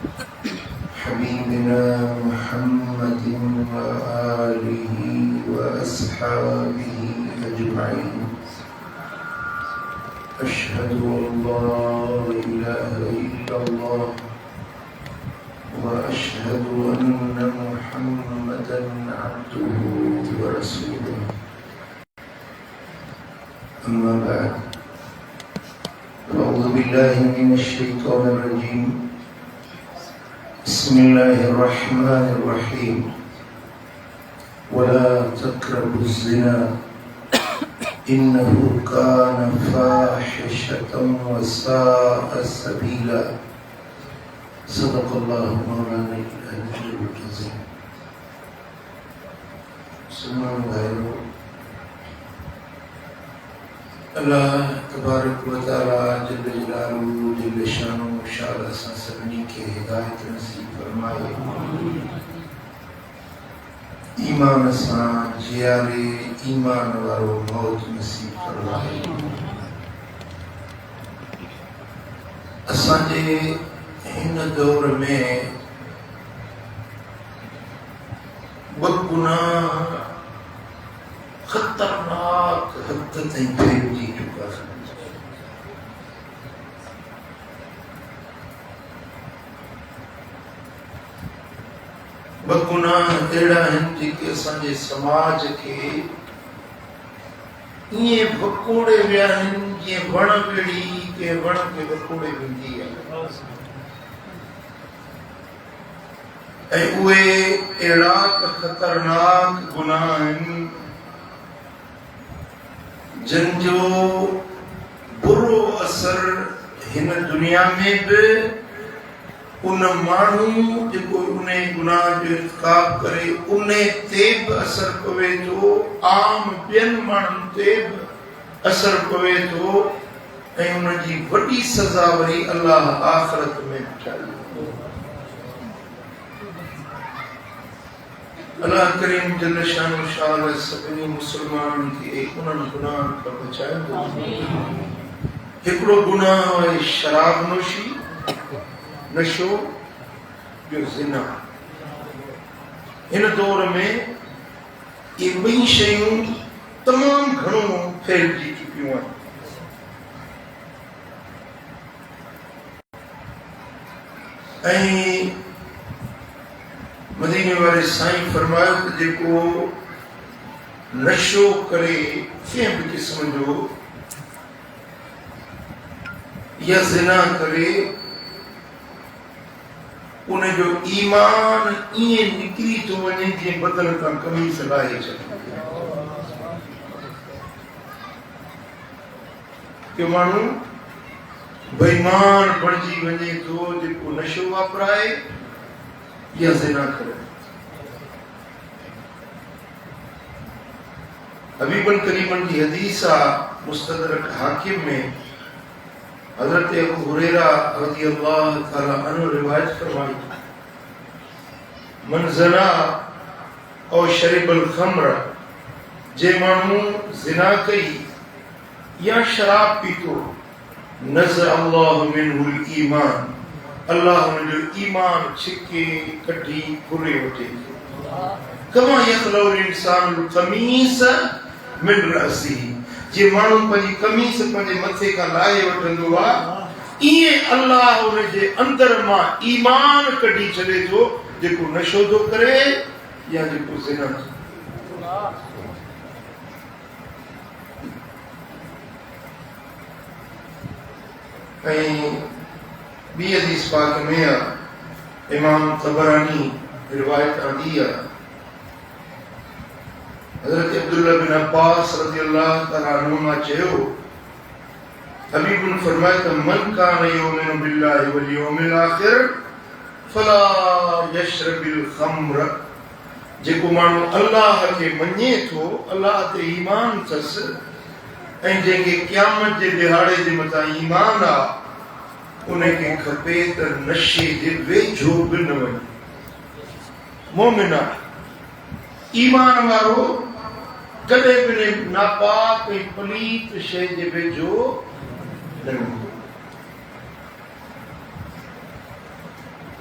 حبيبنا محمد وآله وأصحابه أجمعين. أشهد أن لا إله إلا الله وأشهد أن محمدا عبده ورسوله. أما بعد، أعوذ بالله من الشيطان الرجيم. بسم الله الرحمن الرحيم. ولا تقربوا الزنا إنه كان فاحشة وساء سبيلا. صدق الله مولانا العلي العظيم. मुसलमान भाइयों, अल्लाह तबारक व तआला जल्ल जलालुहु जल्ल शानुहु इंशाअल्लाह असां सभिनी खे हिदायत नसीब फरमाए, ईमान सां जियारे ईमान वारो मौत नसीब फरमाए। असांजे हिन दौर में गुनाह खतरनाक हद ताईं फैलिजी चुका है। गुनाह अहिड़ा आहिनि जेके असांजे समाज खे ईअं वकोड़े विया आहिनि जीअं वण ॿेड़ी के वण खे वकोड़े वेंदी आहे। ऐं उहे अहिड़ा खतरनाक गुनाह आहिनि जिनजो बुरो असर हिन दुनिया में भी उन माण्हू जेको उन गुनाह जो इर्तिकाब करे उन ते भी असर पवे थो, आम ॿियनि माण्हुनि ते भी असर पवे थो, ऐं उन जी वॾी सज़ा वरी अल्लाह आख़िरत में ठाही। अल्लाह करीम जल्ल शानु इंशाअल्लाह सभिनी मुसलमाननि खे उन्हनि गुनाहनि खां बचाईंदो। हिकिड़ो गुनाह आहे शराब नोशी, नशो, ॿियो ज़िना। हिन दौर में ये ॿई शयूं तमामु घणो फैलिजी चुकियूं आहिनि। ऐं मदीने वाले साईं फरमायो कि जेको नशो करे कंहिं बि क़िस्म जो या ज़िना करे, उन जो ईमान ईअं निकिरी थो वञे जीअं बदन खां कमीज़ लाहे छॾे। के माण्हू बेईमान बणिजी वञे थो जेको नशो वापराए या ज़िना करे। हबीबन करीमन की हदीस आहे मुस्तदरक हाकिम में, हजरत अबू हुरैरा रज़ी अल्लाह तआला अन्हु रिवायत फरमाई, मन ज़ना औ शरिबल खम्र, जे माण्हू ज़िना कई या शराब पीतो, नज़अ अल्लाहु मिनहुल ईमान, अल्लाह उनजो ईमान छिके कढी फुरे वठे थो। कमा यखलउल इंसानुल क़मीस मिन रअसिही, जे माण्हू पंहिंजी कमीस पंहिंजे मथे खां लाहे वठंदो आहे, ईअं अल्लाह उनजे अंदर मां ईमान कढी छॾे थो जेको नशो थो करे या जेको ज़िना थो। ऐं ॿी हदीस पाक में इमाम तबरानी रिवायत आंदी आहे, हज़रत अब्दुल्लाह बिन अब्बास रज़ियल्लाहु तआला अन्हुमा चयो, हबीबुन फरमाया त मन कान युमिनु बिल्लाहि वल यौमिल आखिर फला यशरबिल खम्र, जेको माण्हू अल्लाह खे मञे थो, अल्लाह ते ईमान अथसि, ऐं जंहिंखे क़यामत जे दिहाड़े जे मथां ईमान आहे, उनखे खपे त नशे जे वेझो बि न वञे। मोमिन आहे, ईमान वारो कॾहिं बि नापाक ऐं पलीत शइ जे वेझो न वञे।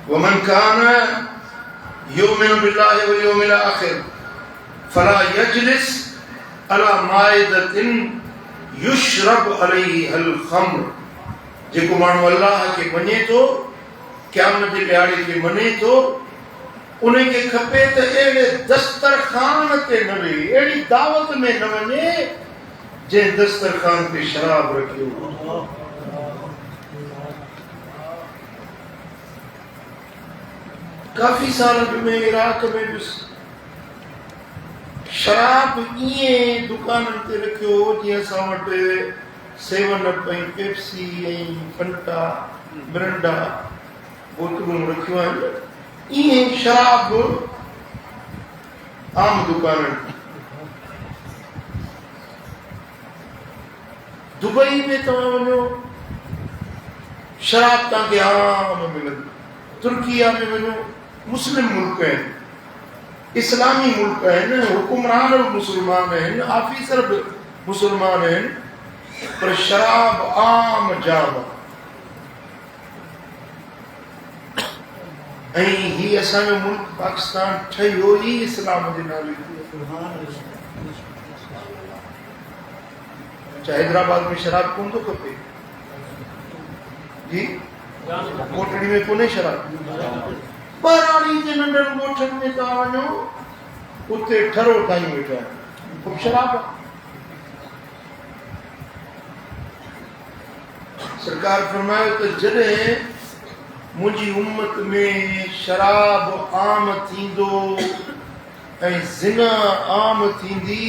वमन काना युमिनु बिल्लाहि वल यौमिल आखिर फला यजलिस अला माइदतिन युशरब अलैहिल खम्र। जेको माण्हू अल्लाह खे मञे थो, क़यामत जे ॾियारे खे मञे थो, उनखे खपे त अहिड़े दस्तरखान ते न वेहे, अहिड़ी दावत में न वञे जंहिं दस्तरखान ते शराब रखियो। काफ़ी साल में इराक में बि शराब ईअं दुकाननि ते रखियो जीअं असां वटि 7 ऐं पेप्सी ऐं फंटा मिरिंडा बोतलूं रखियूं आहिनि, ईअं शराब आम दुकाननि। दुबई में तव्हां वञो, शराब तव्हांखे आम मिलंदी। तुर्किया में वञो, मुस्लिम मुल्क आहिनि, इस्लामी मुल्क आहिनि, हुकुमरान बि मुस्लमान आहिनि, ऑफिसर बि मुस्लमान आहिनि, पर शराब आम जाम आहे। ऐं ही असांजो मुल्क पाकिस्तान ठहियो ई इस्लाम जे नाले ते। हैदराबाद में शराब कोन थो खपे जी, कोटड़ी में कोन्हे शराब। बराड़ी जे नंढनि ॻोठनि में तव्हां वञो, उते ठरो ठाहियूं वेठा आहिनि, ख़ूब शराब आहे। सरकार फरमायो त जॾहिं मुंहिंजी उम्मत में शराब आम थींदो ऐं ज़िना आम थींदी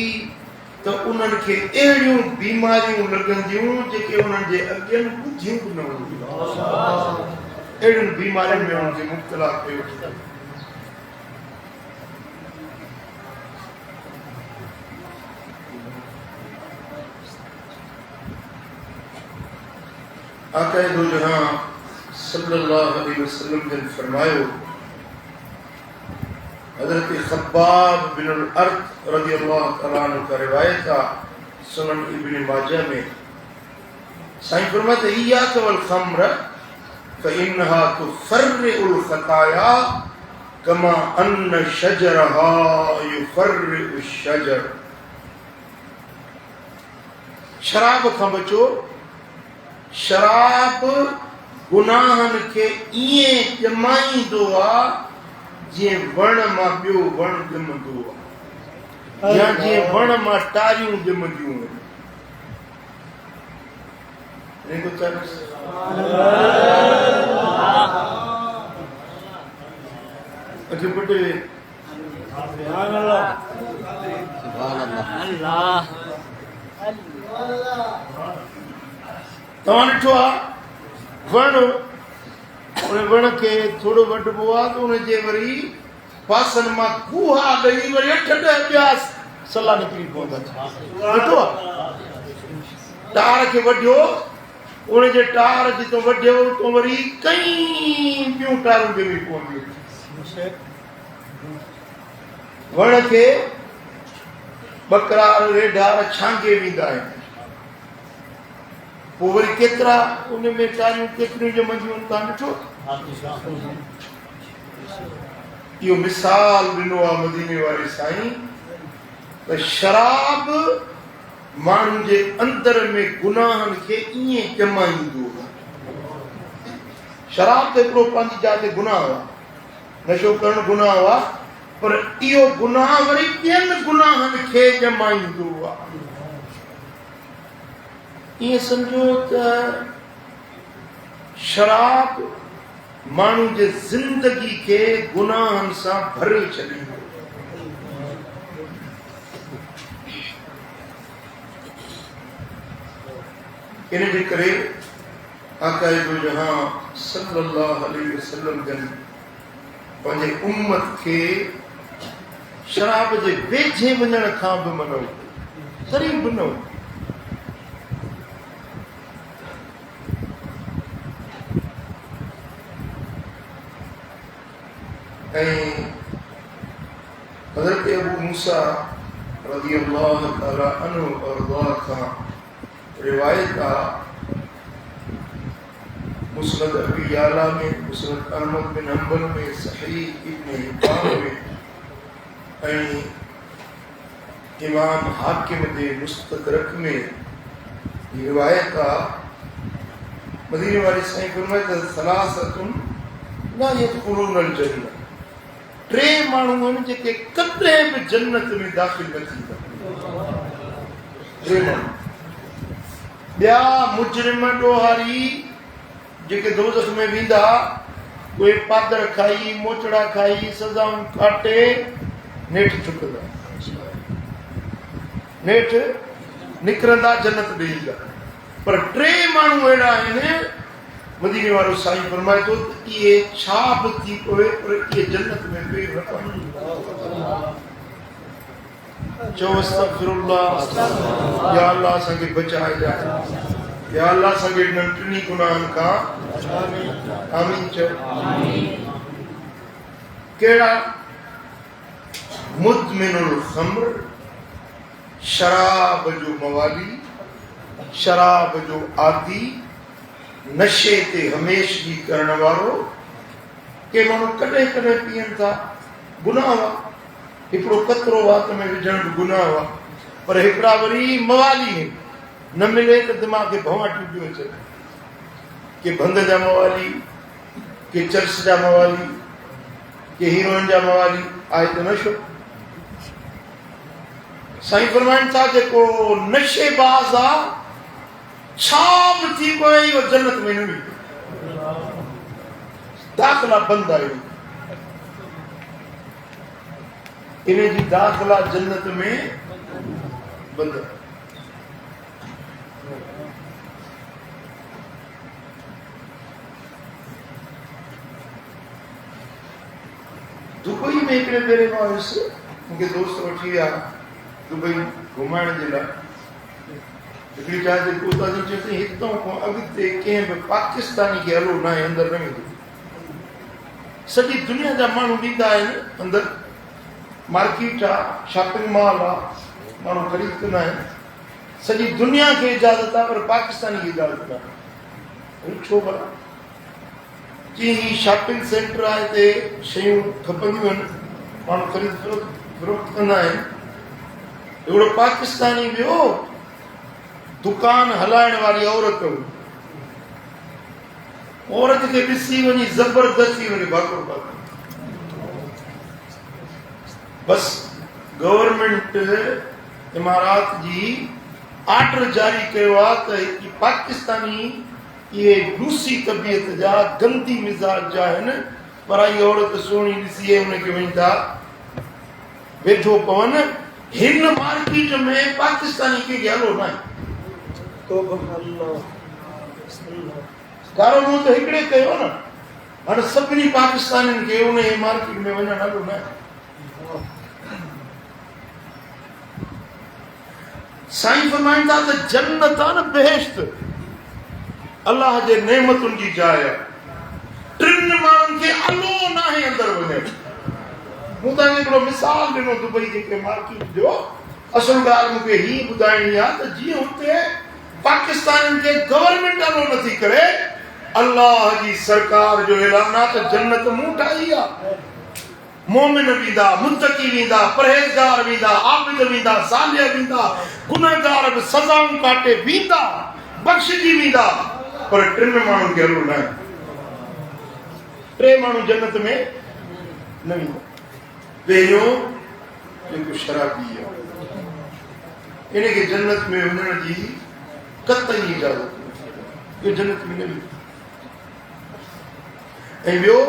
त उन्हनि खे अहिड़ियूं बीमारियूं लॻंदियूं जेके उन्हनि जे अॻियनि ॿुधियूं बि न हूंदियूं। अहिड़ियुनि बीमारियुनि में उन्हनि खे मुब्तला कयो। आक़ा दो जहां सल्लल्लाहु अलैहि वसल्लम ने फरमायो, हजरत खब्बाब बिन अल-अर्त रज़ियल्लाहु तआला अन्हु का रिवायत है सुनन इब्न माजा में। साईं फरमाते इय्याक वल खम्र फइन्नहा तुफर्रिउल खताया कमा अन्न शजरहा युफर्रिउ शजर। शराब खां बचो, शराब गुनाहनि खे ईअं ॼमाईंदो आहे जीअं वण मां ॿियो वण ॼमंदो आहे, या जीअं वण मां टारियूं ॼमंदियूं आहिनि। तव्हां ॾिठो आहे वण, उन वण खे थोरो वढिबो आहे त उनजे वरी पासनि मां कूहा ॾेई वरी 8-10 ॿिया सला निकिरी पवंदा। ॾिठो आहे टार खे वढियो, उनजे टार जितो वढियो तो वरी कई ॿियूं टारूं ॼमी पवंदियूं। वण खे बकरा रेढार छांगे वेंदा आहिनि, पोइ वरी केतिरा उन में टारियूं केतिरियूं ॼमंदियूं आहिनि। तव्हां ॾिठो इहो मिसाल ॾिनो आहे मदीने वारे साईं त शराब माण्हुनि जे अंदर में गुनाहनि खे ईअं ॼमाईंदो आहे। शराब त हिकिड़ो पंहिंजी जात गुनाह आहे, नशो करणु गुनाह आहे, पर इहो गुनाह वरी ॿियनि गुनाहनि खे ॼमाईंदो आहे। ईअं सम्झो त शराब माण्हू जे ज़िंदगी खे गुनाहनि सां भरे छॾींदो। इन जे करे आका दो जहां सल्लल्लाहु अलैहि वसल्लम जन पंहिंजे उम्मत खे शराब जे वेझे वञण खां बि मनो, क़रीब न हो। हज़रत अबू मूसा रज़ियल्लाहु तआला अन्हु और अरज़ा खां रिवायत आहे, मुस्नद अबी याला में, मुस्नद अहमद बिन हंबल में, सहीह इब्न हिब्बान में ऐं इमाम हाकिम जे मुस्तदरक में रिवायत आहे। मदीने वाले साईं फरमाए त सलासतुन ला यदखुलूनल जन्नत, टे माण्हू आहिनि जेके कॾहिं बि जन्नत में दाख़िल न थींदा। टे माण्हू, ॿिया मुजरिम ॾोहारी जेके दोज़ख में वेंदा, उहे पादर खाई, मोचड़ा खाई, सज़ाऊं काटे नेठि चुकंदा, नेठि निकिरंदा, जन्नत ॾे ईंदा। पर टे माण्हू अहिड़ा आहिनि, मदीने वारो साईं फरमाए थो त इहे छा बि थी पवे पर इहे जन्नत में पेर न पवनि। चओ अस्तगफिरुल्लाह, या अल्लाह असांखे बचाए ॾियां, या अल्लाह असांखे इन्हनि टिनी गुनाहनि खां आमीन चओ। कहिड़ा? मुदमिनुल खम्र, शराब जो मवाली, शराब जो आदी, नशे ते हमेशगी करण वारो। के माण्हू कॾहिं कॾहिं पीअनि था, गुनाह आहे, हिकिड़ो कतरो वात में विझण बि गुनाह आहे, पर हिकिड़ा वरी मवाली आहिनि, न मिले त दिमाग़ खे भवाटियूं थियूं अचनि, के भंग जा मवाली, के चर्च जा मवाली, के हीरोइन जा मवाली, आहे त नशो। साईं फरमाइनि था जेको नशेबाज़ आहे, छा बि थी पए इहो जन्नत में न वेंदो, दाख़िला बंदि आहे, इन जी दाख़िला जन्नत में बंदि आहे। दुबई में हिकिड़े भेरे मां हुयुसि, मूंखे दोस्त वठी विया दुबई घुमाइण जे लाइ। हिकिड़ी जाइ ते उतां जी चई हितां खां अॻिते कंहिं बि पाकिस्तानी खे हलो न आहे, अंदरि न वेंदो। सॼी दुनिया जा माण्हू ईंदा आहिनि अंदरि, मार्केट आहे, शॉपिंग मॉल आहे, माण्हू ख़रीद कंदा आहिनि, सॼी दुनिया खे इजाज़त आहे, पर पाकिस्तानी खे इजाज़त न आहे। छो भला? जीअं ही शॉपिंग सेंटर आहे, हिते शयूं खपंदियूं आहिनि, माण्हू ख़रीद फ़रोख्त कंदा आहिनि। हिकिड़ो पाकिस्तानी वियो, दुकान हलाइण वारी औरत हुई, औरत खे ॾिसी वञी ज़बरदस्ती वञी भागो भागो। बस गवर्नमेंट इमारात जी ऑर्डर जारी कयो आहे त पाकिस्तानी इहे रूसी तबियत जा, गंदी मिज़ाज जा आहिनि, पर इहा औरत सुहिणी ॾिसी हुनखे वञी था वेठो पवनि। हिन मार्केट में पाकिस्तानी खे हलो न आहे। कारो मुंहुं त हिकिड़े कयो न, हाणे सभिनी पाकिस्तानियुनि खे उन मार्केट में वञणु हलो न आहे। साईं फरमाइनि था त जन्नत आहे न, बेहिश्त, अल्लाह जे नेमतुनि जी जाइ आहे। टिनि माण्हुनि खे अलो न आहे अंदरि वञणु। मूं तव्हांखे हिकिड़ो मिसाल ॾिनो दुबई जेके मार्केट जो। असुल ॻाल्हि मूंखे हीअ ॿुधाइणी आहे त जीअं हुते पाकिस्तानियुनि खे गवर्नमेंट अलो नथी करे, अल्लाह जी सरकार जो ऐलान आहे त जन्नत मूं ठाही आहे। मोमिन वेंदा, मुत्तकी वेंदा, परहेज़गार वेंदा, आबिद वेंदा, सालिह वेंदा, गुनहगार बि सज़ाऊं काटे वेंदा, बख़्शिजी वेंदा, पर टिनि माण्हुनि खे हलो न आहे। टे माण्हू जन्नत में न वेंदा। पहिरियों जेको शराबी आहे, इनखे जन्नत में वञण जी कतई इजाज़त न, इहो जन्नत में न वेंदो। ऐं ॿियो,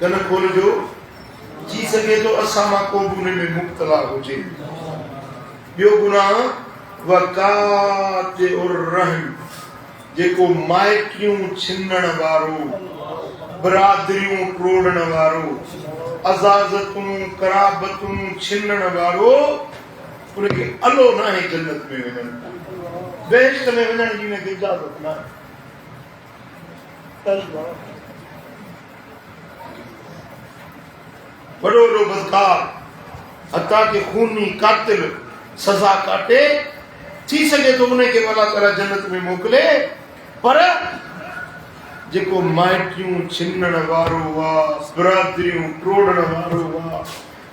कन खोलिजो, थी सघे थो असां मां को बि उन में मुब्तला हुजे। ॿियो गुनाह वकातिउर रहम, जेको माइटियूं छिनण वारो, बरादरियूं टोड़ण वारो, अज़ाज़तूं कराबतूं छिनण वारो, उनखे अलो न आहे जन्नत में वञण। बेहिश्त में वञण जी उनखे इजाज़त न आहे। वॾो वॾो बदकार, हत्ता के खूनी कातिल सज़ा काटे, थी सघे थो उनखे भला तरह जन्नत में मोकिले, पर जेको माइटियूं छिनण वारो हुआ, बिरादरियूं टोड़ण वारो हुआ,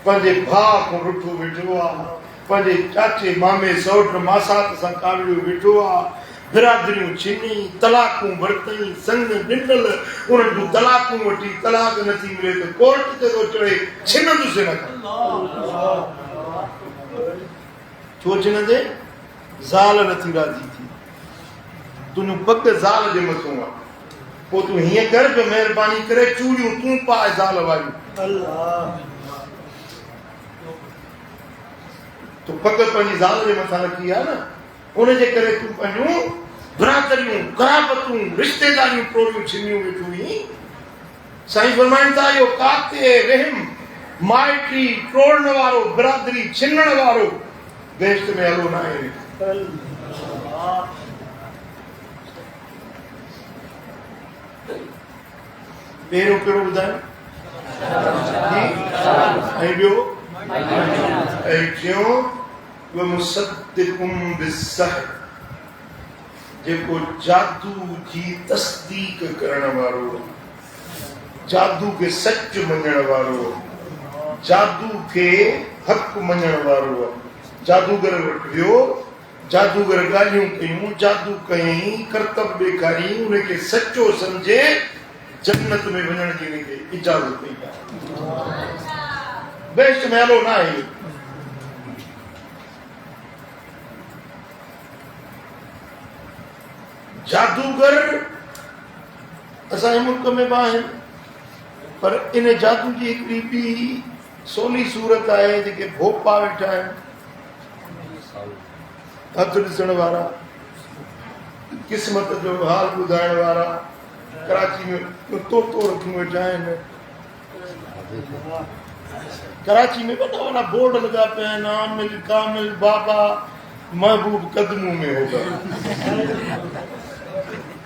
पंहिंजे भाउ को रुठो वेठो आहे, पंहिंजे चाचे मामे सौट मासात सां कावड़ियो वेठो आहे, बिरादरियूं छिनी, तलाकूं वरतई, संग ॾिनल उन्हनि जूं तलाकूं वठी, तलाक नथी मिले त कोर्ट ते थो चढ़े, छिनंदुसि न कर। छो छिनंदे? ज़ाल नथी राज़ी थी, तुंहिंजो पग ज़ाल जे मथां आहे। पोइ तूं हीअं कर जो महिरबानी करे चूड़ियूं तूं पाए ज़ाल वारियूं। तूं पग पंहिंजी ज़ाल जे मथां रखी आहे न, उनजे करे तूं पंहिंजूं बिरादरियूं, कराबतूं, रिश्तेदारियूं टोड़ियूं छिनियूं वेठो हुई। साईं फरमाइनि था इहो काते रहम, माइटी टोड़न वारो, बिरादरी छिनण वारो बेश्त में हलो न आहे। पहिरियों कहिड़ो ॿुधायो? ऐं ॿियो? ऐं टियों वमुसद्दिकुम बिस्सहर, जेको जादू जी तस्दीक करण वारो, जादू के सच मञण वारो, जादू के हक़ मञण वारो। जादूगर वटि वियो, जादूगर ॻाल्हियूं कयूं, जादू कयईं, करतब ॾेखारी, उनखे सचो सम्झे जन्नत में वञण जी हिनखे इजाज़त ॾेई आहे। बेश्त में हलो न आहे। जादूगर असांजे मुल्क में बि आहिनि, पर इन जादू जी हिकिड़ी ॿी सोली सूरत आहे, जेके भोपा वेठा आहिनि, हथ ॾिसण वारा, क़िस्मत जो हाल ॿुधाइण वारा, कराची में तोतो रखियूं वेठा आहिनि। कराची में वॾा वॾा बोर्ड लॻा पिया आहिनि, आमिल कामिल बाबा महबूब कदमों में होगा,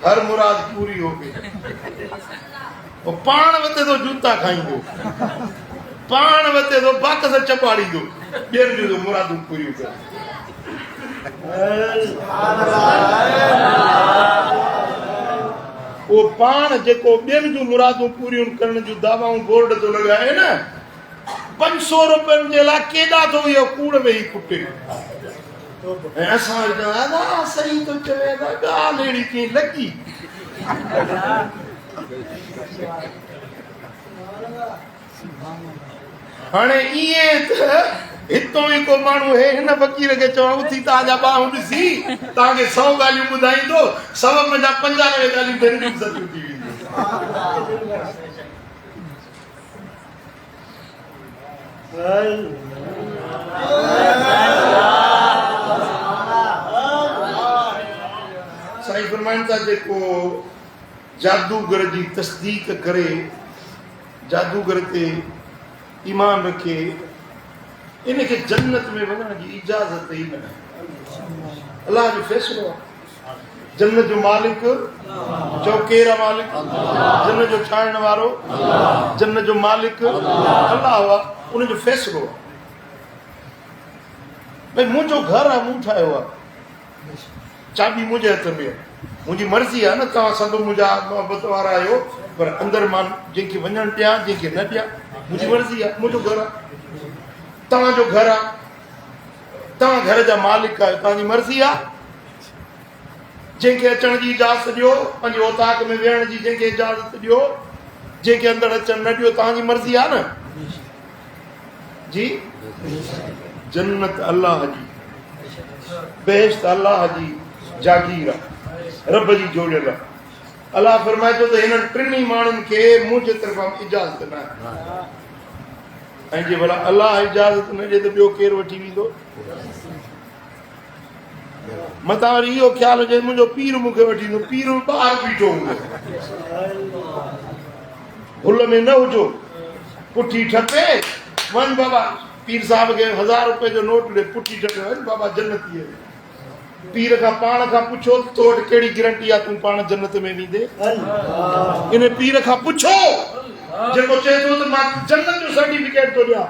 हर मुराद पूरी हो गई। वो पाण वते तो जूता खाईंदो, पाण वते तो बाकस चपाड़ींदो, ॿियनि जूं मुरादूं पूरियूं कर। वो पाण जेको ॿियनि जूं मुरादूं पूरियूं करण जूं दावाऊं बोर्ड तो लॻाए न, 500 रुपयनि जे लाइ केॾा थो इहो कूड़ वेही कुटे। ऐं असां दादा सही तो चवे, ॻाल्हि अहिड़ी कीअं लॻी। हाणे ईअं त हितों ई को माण्हू हे हिन फ़क़ीर खे चवां उथी तव्हांजा ॿाहूं ॾिसी तव्हांखे 100 ॻाल्हियूं ॿुधाईंदो, 100 में 95 ॻाल्हियूं भेनरियूं सचियूं थी वेंदियूं। साईं फरमाइनि था जेको जादूगर जी तस्दीक करे, जादूगर ते ईमान रखे, इनखे जन्नत में वञण जी इजाज़त ई न आहे। अल्लाह जो फ़ैसिलो आहे। जन्नत जो मालिक चओ केरु आहे? मालिक जन्नत जो ठाहिण वारो, जन्नत जो मालिक अल्लाह आहे, उनजो फ़ैसिलो आहे। भई मुंहिंजो घर आहे, मूं ठाहियो आहे, चाबी मुंहिंजे हथ में आहे, मुंहिंजी मर्ज़ी आहे न। तव्हां सभु मुंहिंजा मोहबत वारा आहियो, पर अंदरि मां जंहिंखे वञणु ॾियां, जंहिंखे न ॾियां, मुंहिंजी मर्ज़ी आहे। मुंहिंजो घर आहे, तव्हांजो घर आहे, तव्हां घर जा मालिक आहियो, तव्हांजी मर्ज़ी आहे। जंहिंखे अचण जी इजाज़त ॾियो, पंहिंजे औताक में वेहण जी जंहिंखे इजाज़त ॾियो, जंहिंखे अंदरि अचणु न ॾियो, तव्हांजी मर्ज़ी आहे न जी। जन्नत अल्लाह जी, बेश्त अल्लाह जी जागीर आहे, रब जी जोड़ियल आहे। अल्लाह फरमाए थो त हिननि टिनी माण्हुनि खे मुंहिंजे तरफ़ां इजाज़त न आहे। ऐं जे भला अल्लाह इजाज़त न ॾिए त ॿियो केरु वठी वेंदो? मथां वरी इहो ख़्यालु हुजे मुंहिंजो पीर मूंखे वठी वेंदो, पीर ॿाहिरि बीठो हूंदो, भुल में न हुजो, पुठी ठपे वञ बाबा, पीर साहिब खे 1000 रुपए जो नोट ॾे, पुठी ठपे वञ बाबा जन्नती आहे। पीर खां पाण खां पुछो तो वटि कहिड़ी गारंटी आहे तूं पाण जन्नत में वेंदे? इन पीर खां पुछो जेको चए थो त मां जन्नत जो सर्टिफिकेट थो ॾियां,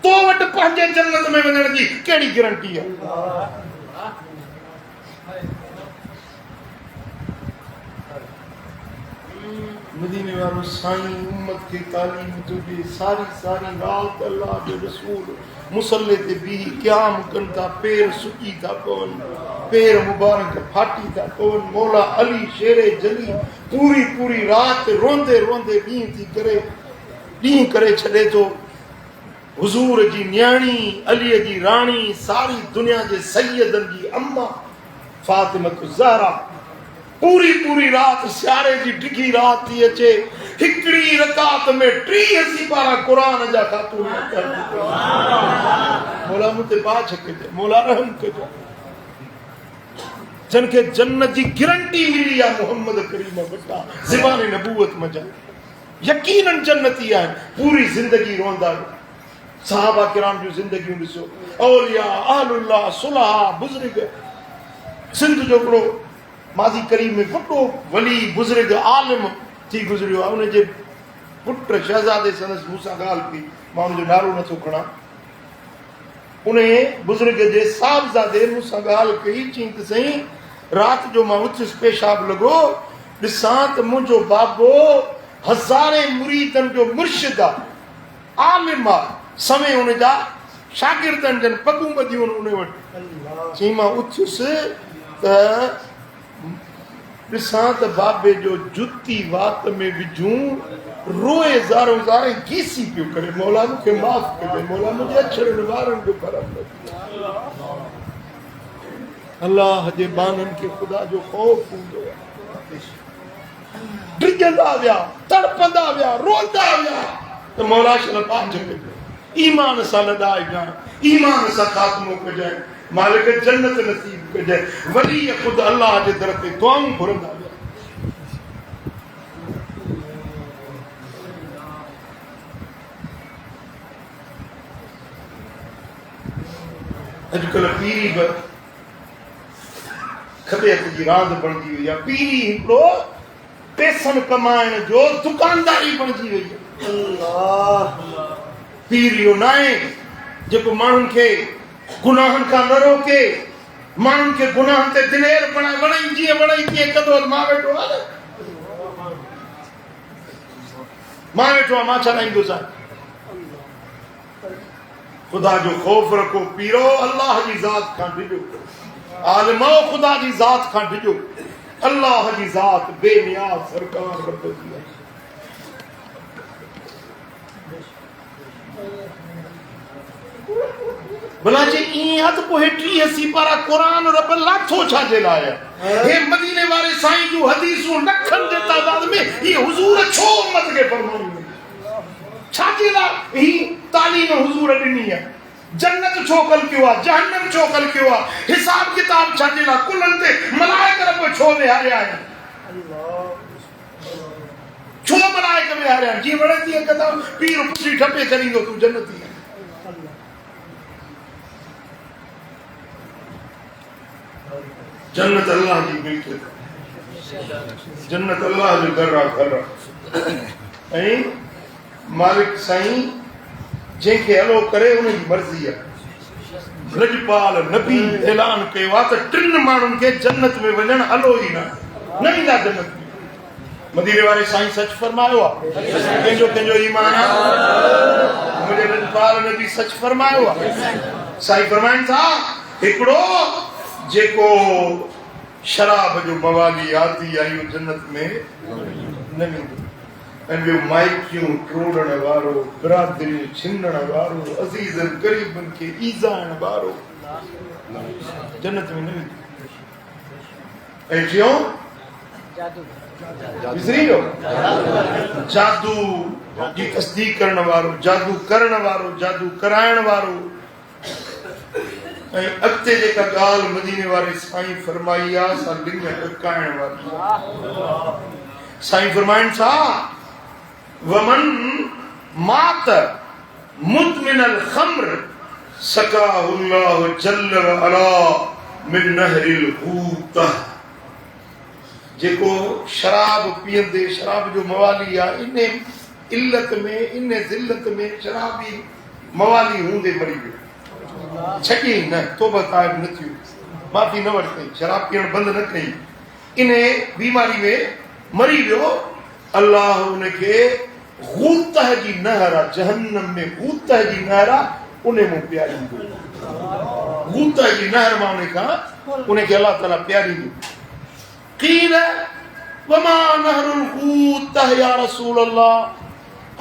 तो वटि पंहिंजे जन्नत में वञण जी कहिड़ी गारंटी आहे? मदीने वारो साईं उम्मत के तालीम तुझे सारी सारी रात अल्लाह के रसूल मुसल्ले ते भी क़याम कन था, पैर सुकी था पवन, पैर मुबारक फाटी था पवन। मौला अली शेरे जली पूरी पूरी रात रोंदे रोंदे ॾींहुं करे छॾे थो। हुजूर जी न्याणी अली जी राणी सारी दुनिया जे सैयदनि जी अम्मा फातिमत ज़हरा पूरी पूरी रात सियारे जी डिघी रात थी अचे, हिकड़ी रकात में 30 सिपारा कुरान जा ख़ातून कर। मौला मुते बाछ कजे, मौला रहम कजे, जन के जन्नत जी गारंटी मिली है मोहम्मद करीम बटा ज़बान नबूवत मजा यकीनन जन्नती है। पूरी जिंदगी रोंदा सहाबा किराम जी जिंदगी ॾिसो, औलिया अहलुल्लाह सुलहा बुजुर्ग। सिंध जो बड़ो माज़ी करीम में वॾो वली बुजुर्ग आलिम थी गुज़रियो आहे। उनजे पुट शहज़ादे संदसि मूंसां ॻाल्हि कई, मां उनजो नालो नथो खणा। उन बुजुर्ग जे साहिबज़ादे मूंसां ॻाल्हि कई, चई त साईं राति जो मां उथियुसि, पेशाब लॻो, ॾिसां त मुंहिंजो बाबो हज़ारे मुरीदनि जो मुर्शिद आहे, आलिम आहे, समय उनजा शागिर्दनि जन पगूं ॿधियूं उन वटि। चई मां उथियुसि त ॾिसां त बाबे जो जुती वात में विझूं, रोए ज़ारो ज़ारे गीसी पियो करे। मौला मूंखे माफ़ कजे, मौला मुंहिंजे अछड़नि वारनि जो करम न कयो। अल्लाह जे बाननि खे ख़ुदा जो ख़ौफ़ हूंदो आहे। डिॼंदा विया, तड़पंदा विया, रोंदा विया त मौला शल पांच कजे, ईमान सां लॾाए ॼाण, ईमान सां ख़ात्मो कजाए, मालिक जन्नत नसीब कजाए। वली ख़ुद अल्लाह जे दर ते दुआऊं घुरंदा विया। अॼुकल्ह पीरी बि खॿे हथ जी रांदि बणिजी वई आहे। पीरी हिकिड़ो पैसनि कमाइण जो दुकानदारी बणिजी वई आहे। पीर इहो न आहे जेको माण्हुनि खे गुनाहनि खां न रोके, माण्हुनि खे गुनाहनि ते दिलेर बणाए, वणई जीअं वणई तीअं कंदो, मां वेठो आहे न, मां वेठो आहे, मां छॾाईंदुसि। ख़ुदा जो ख़ौफ़ रखो, पीरो अल्लाह जी ज़ात खां डिॼो, आलिमो ख़ुदा जी ज़ात खां डिॼो। अल्लाह जी ज़ात बेनियाज़ सरकार रब जी आहे। भला जी ईअं आहे त पोइ 30 सिपारा क़ुरान रब लाथो छाजे लाइ आहे? हे मदीने वारे साईं जूं हदीसूं लखनि जे तादाद में, ये हुजूर छो उम्मत खे फरमायूं छाजे लाइ? ही तालीम हुजूर ॾिनी आहे। जन्नत छो कल कयो आहे, जहन्नम छो कल कयो आहे, हिसाब किताब छाजे लाइ? कुलनि ते मलाइक रब छो विहारिया आहिनि? छो मलाइक विहारिया आहिनि? जीअं वणे तीअं कंदा, पीर पुछी ठपे करींदो तूं जन्नती आहे। जन्नत अल्लाह जी मिल्कियत, जन्नत अल्लाह जो घर आहे। ऐं मालिक साईं जंहिंखे अलो करे उनजी मर्ज़ी आहे। लजपाल नबी ऐलान कयो आहे त 3 माण्हुनि खे जन्नत में वञण अलो ई न ईंदा जन्नत में। मदीने वारे साईं सच फरमायो आहे, कंहिंजो ईमान आहे। मुंहिंजे लजपाल नबी सच फरमायो आहे। साईं फरमाइनि था हिकिड़ो जेको शराब जो मवाली आदि आहे इहो जन्नत में न वेंदो। ऐं ॿियो माइकियूं टोड़ण वारो, बिरादरियूं छिनण वारो, अज़ीज़नि ग़रीबनि खे ईज़ाइण वारो जन्नत में न वेंदो। ऐं टियों विसरी वियो, जादू जी तस्दीक करण वारो, जादू करण वारो, जादू कराइण वारो। ऐं अॻिते जेका ॻाल्हि मदीने वारे साईं फरमाई आहे सा लिंग टकाइण वारी। साईं फरमाइनि था वमन मात मुदमिनल खम्र सकाहुल्लाहु जल्ल व अला मिन नहरिल हूत। जेको शराब पीअंदे, शराब जो मवाली आहे, इन इल्लत में, इन ज़िल्लत में शराबी मवाली हूंदे मरी वियो, छॾी न, तौबा ताइब न थियो, माफ़ी न वरितई, शराब पीअण बंदि न कई, इन बीमारी में मरी वियो अल्लाह उनखे गूतह जी नहर आहे, जहन्नम में गूतह जी नहर आहे, उन मां प्यारींदो। गूतह जी नहर मां उनखे अल्लाह ताला प्यारींदो। क़ील वमा नहरुल गूतह या रसूल अल्लाह,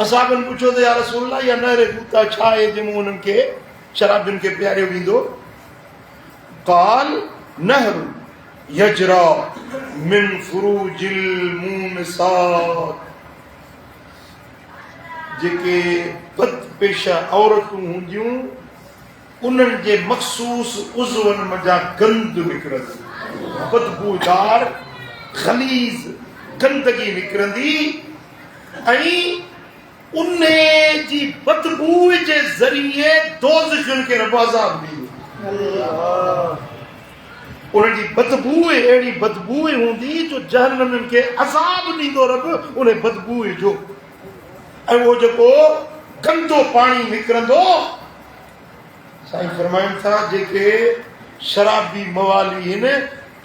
असहाबन पुछो त या रसूल अल्लाह या नहर गूतह छा आहे जंहिं मां उन्हनि खे शराबियुनि खे प्यारियो वेंदो? क़ाल नहरु यजरा मिन फुरूजिल मुमिसात, जेके बदपेशा औरतूं हूंदियूं उन्हनि जे मखसूस उज़वनि मज़ा गंद निकिरंदी, बदबूदार ख़लीज़ गंदगी निकिरंदी, ऐं उन जी बदबू जे ज़रिए दोज़खियुनि खे रब अज़ाब ॾींदो। उन जी बदबू अहिड़ी बदबू हूंदी जो जहन्नम खे अज़ाब ॾींदो रब उन बदबू जो। ऐं उहो जेको गंदो पाणी निकिरंदो, साईं फरमाइनि था जेके शराबी मवाली आहिनि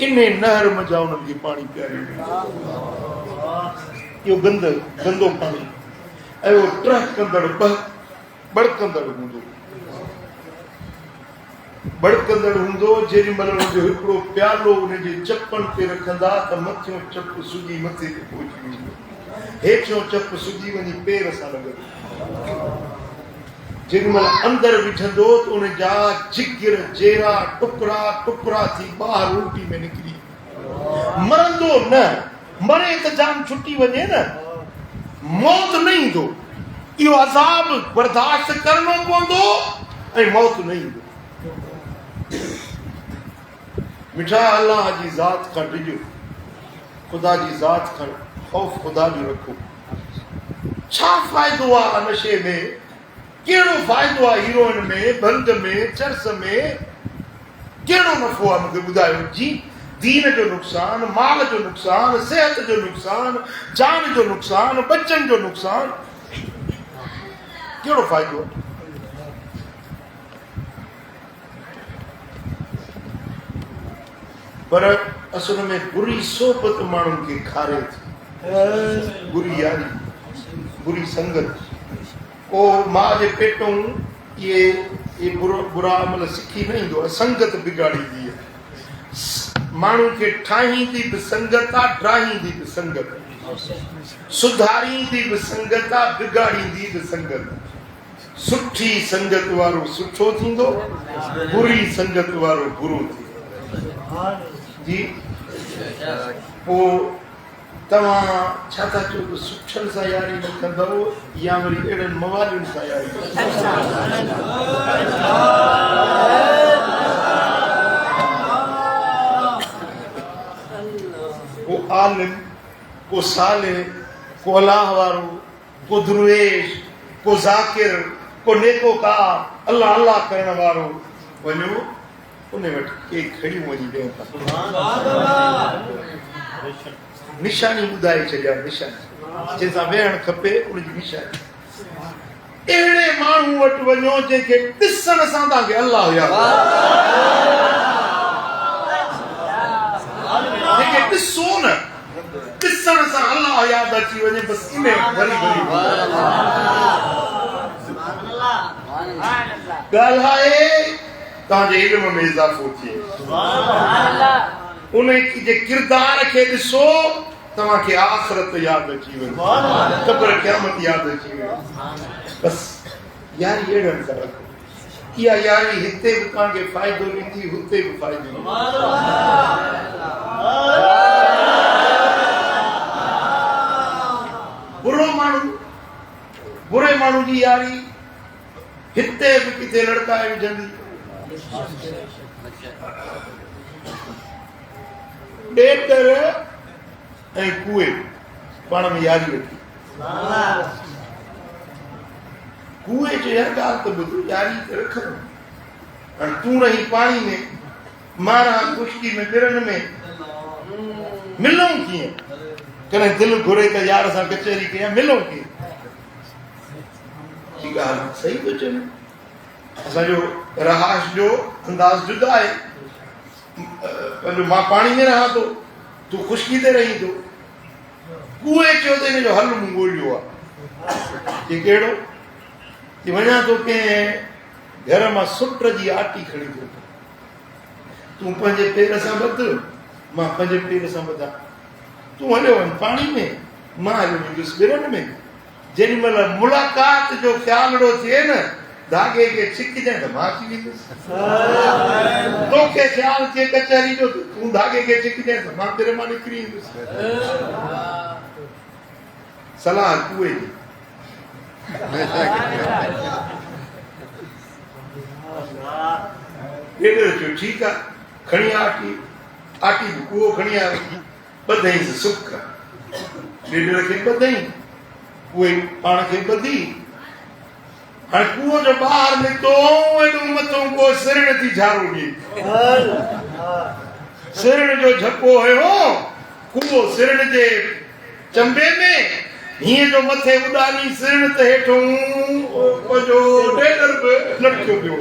इन नहर मज़ा उन्हनि खे पाणी प्यारे इहो गंदो पाणी। ऐं उहो टहकंदड़ बड़कंदड़ हूंदो जेॾी महिल हुनजो हिकिड़ो प्यालो उनजे चपनि ते रखंदा त मथियों चप सुजी मथे ते पहुची वेंदो, हेठियों चप सुजी वञी पेर सां लॻंदो। जेॾी महिल अंदरि विझंदो त उन जा जिगर जेरा टुकड़ा टुकड़ा थी ॿाहिरि उल्टी में निकिरी मरंदो न, मरे त जान छुटी वञे न, मौत न ईंदो। इहो अज़ाब बर्दाश्त करणो पवंदो ऐं मौत न ईंदो। मिठा अल्लाह जी ज़ात खां डिॼो, ख़ुदा जी ज़ात खां ख़ौफ़ ख़ुदा जो रखो। छा फ़ाइदो आहे नशे में, कहिड़ो फ़ाइदो आहे हीरोइन में, भंग में, चर्स में, कहिड़ो नफ़ो आहे मूंखे ॿुधायो? जी दीन जो नुक़सान, माल जो नुक़सान, सिहत जो नुक़सान, जान जो नुक़सान, बच्चन जो नुक़सान, कहिड़ो फ़ाइदो आहे? पर असल में बुरी सोबत माण्हुनि खे खारे थी, बुरी यारी, बुरी संगत। को मां जे पेटों ये बुरा अमल सिखी न ईंदो आहे, संगत बिगाड़ींदी आहे। माण्हू खे ठाहींदी बि संगत आहे, ड्राहींदी बि संगत, सुधारींदी बि संगत आहे, बिगाड़ींदी बि संगत। सुठी संगत वारो सुठो थींदो, बुरी संगत वारो बुरो थींदो। जी पोइ तव्हां छा था चओ त सुठनि सां यारी न कंदव या वरी अहिड़नि मवालियुनि सां यारी? को आलिम, को साले, को अलाह वारो, को दुरुवेश, को ज़ाकिर, को नेकोकार, अल्लाह अल्लाह करण वारो, वञो उन वटि के खड़ी वञी ॾियूं था। निशानी ॿुधाए छॾिया, निशानी जंहिंसां वेहणु खपे उनजी निशानी। अहिड़े माण्हू वटि वञो जंहिंखे ॾिसण सां तव्हांखे अल्लाह यादि, जंहिंखे ॾिसो न ॾिसण सां अल्लाह यादि अची वञे, बसि इन भरी ॻाल्हाए तव्हांजे इल्म में इज़ाफ़ो थिए। उन जे किरदार खे ॾिसो तव्हांखे आख़िरत यादि अची वञे, क़ब्र क़यामत यादि अची वञे। बसि यारी अहिड़नि सां रखो। इहा यारी हिते बि तव्हांखे फ़ाइदो ॾींदी, हुते बि फ़ाइदो ॾींदी। बुरे माण्हू जी यारी हिते बि किथे लड़काए विझंदी। ॾेतर ऐं कुए पाण में यारी रखी। कुए जो हर ॻाल्हि त ॿुधो, यारी त रखनि। हाणे तूं रही पाणी में, मां रहां खुश्की में, ॾिरनि में, मिलूं कीअं? कॾहिं दिलि घुरे त यार सां कचहरी कयां, मिलूं कीअं? ॻाल्हि सही थो चए। असांजो रहाश जो अंदाज़ जुदा आहे। पंहिंजो मां पाणी में रहां थो, तूं खुश्की ते रही थो। कुए चयो त हिन जो हल मूं ॻोल्हियो आहे कि कहिड़ो कि वञा थो कंहिं घर मां सुट जी आटी खणी थो तूं पंहिंजे पेर सां ॿध मां पंहिंजे पेर सां ॿधां तूं हलियो वञ पाणी में मां हलियो वेंदुसि ॿिरनि में जेॾी महिल मुलाक़ात जो ख़्यालु थिए न धागे खे छिकजांइ त मां अची वेंदुसि तोखे ख़्यालु थिए कचहरी जो तूं धागे खे छिकजांइ त मां ॿिर मां निकिरी ईंदुसि सलाह कुए जी ॾेढ चयो ठीकु आहे खणी आटी आटी बि कुओ खणी आयो ॿधईंसि सुख ॾेढ खे ॿधई उहे पाण खे ॿधी हाणे कुओ जो ॿाहिरि निकितो एॾो मथो को सिरण थी झाड़ू ॾिए सिरण जो झको हुयो कुओ सिरण जे चंबे में हीअं जो मथे उॾानी सिरण त हेठों जो ॾेढ बि लटकियो पियो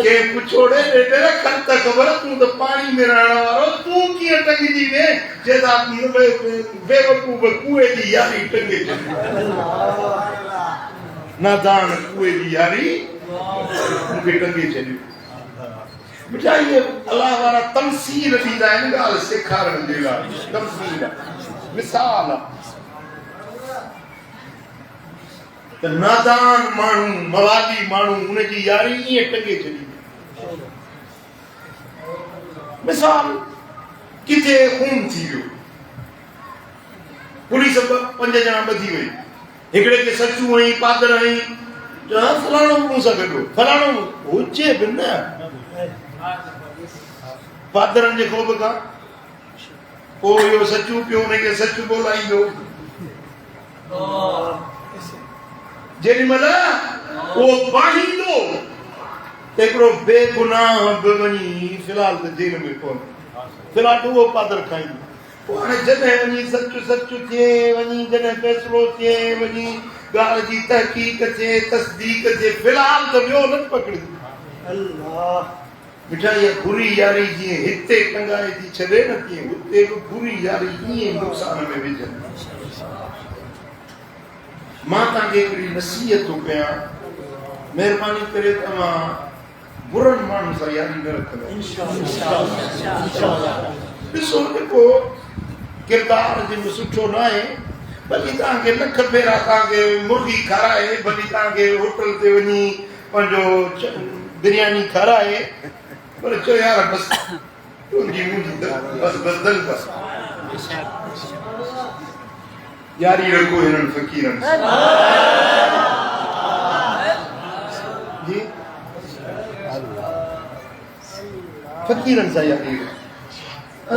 के पुछोड़े ॾेढ खण त ख़बर तूं त पाणी में रहण वारो तूं कीअं टंगिजी वे चेता बेवकूफ़ कुए जी यारी टंगे नादान कुए जी यारी मूंखे टंगे छॾियो बेटा इहे अलाह वारा तमसील ॾींदा आहिनि ॻाल्हि सेखारण जे लाइ तमसील मिसाल त नादान माण्हू मवादी माण्हू उनजी यारी ईअं टंगे छॾी मिसाल किथे खून थी वियो पुलिस 5 ॼणा ॿधी वई हिकिड़े खे सचू हई पादर हई फलाणो मूं सां गॾु फलाणो हुजे बि न पादरनि जे खोब खां पोइ इहो सचू पियो हुनखे सच ॻोल्हाईंदो जेॾी महिल उहो पाहींदो त हिकिड़ो बेगुनाह बि वञी फ़िलहाल त जेल में पवंदो फ़िलहाल उहो पादर खाईंदो पोइ हाणे जॾहिं वञी सच थिए वञी जॾहिं फ़ैसिलो थिए वञी ॻाल्हि जी तहक़ीक़ थिए तस्दीक थिए फ़िलहाल त ॿियो न पकड़ींदो बेटा इहा बुरी यारी जीअं हिते टंगाए थी छॾे न तीअं हुते बि बुरी यारी ईअं नुक़सान में विझनि मां तव्हांखे हिकिड़ी नसीहत थो कयां महिरबानी करे तव्हां बुरनि माण्हुनि सां यारी न रखंदा ॾिसो जेको किरदारु जंहिंजो सुठो न आहे भली तव्हांखे लख भेरा तव्हांखे मुर्गी खाराए भली तव्हांखे होटल ते वञी पंहिंजो बिरयानी खाराए पर चयो यार बसि तुंहिंजी मुंहिंजी बसि यारी रखो हिननि फ़क़ीरनि जी फ़क़ीरनि सां यारी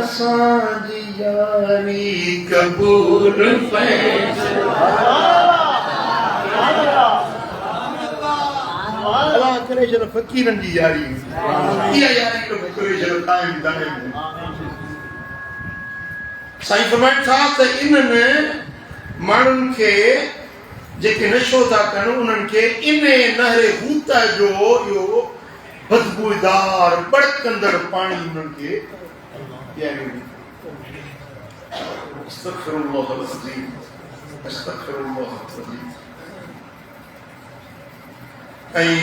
असांजी यारी क़बूल अल्लाह करे छॾो फ़क़ीरनि जी यारी इहा यारी करे छॾो क़ाइम दाइम साईं फरमाइनि था त इन्हनि माण्हुनि खे जेके नशो था कनि उन्हनि खे इन नहरे हूत जो इहो बदबूदार बड़कंदड़ पाणी उन्हनि खे ॾियणो अस्तग़फिरुल्लाह अज़ीम अस्तग़फिरुल्लाह अज़ीम ऐं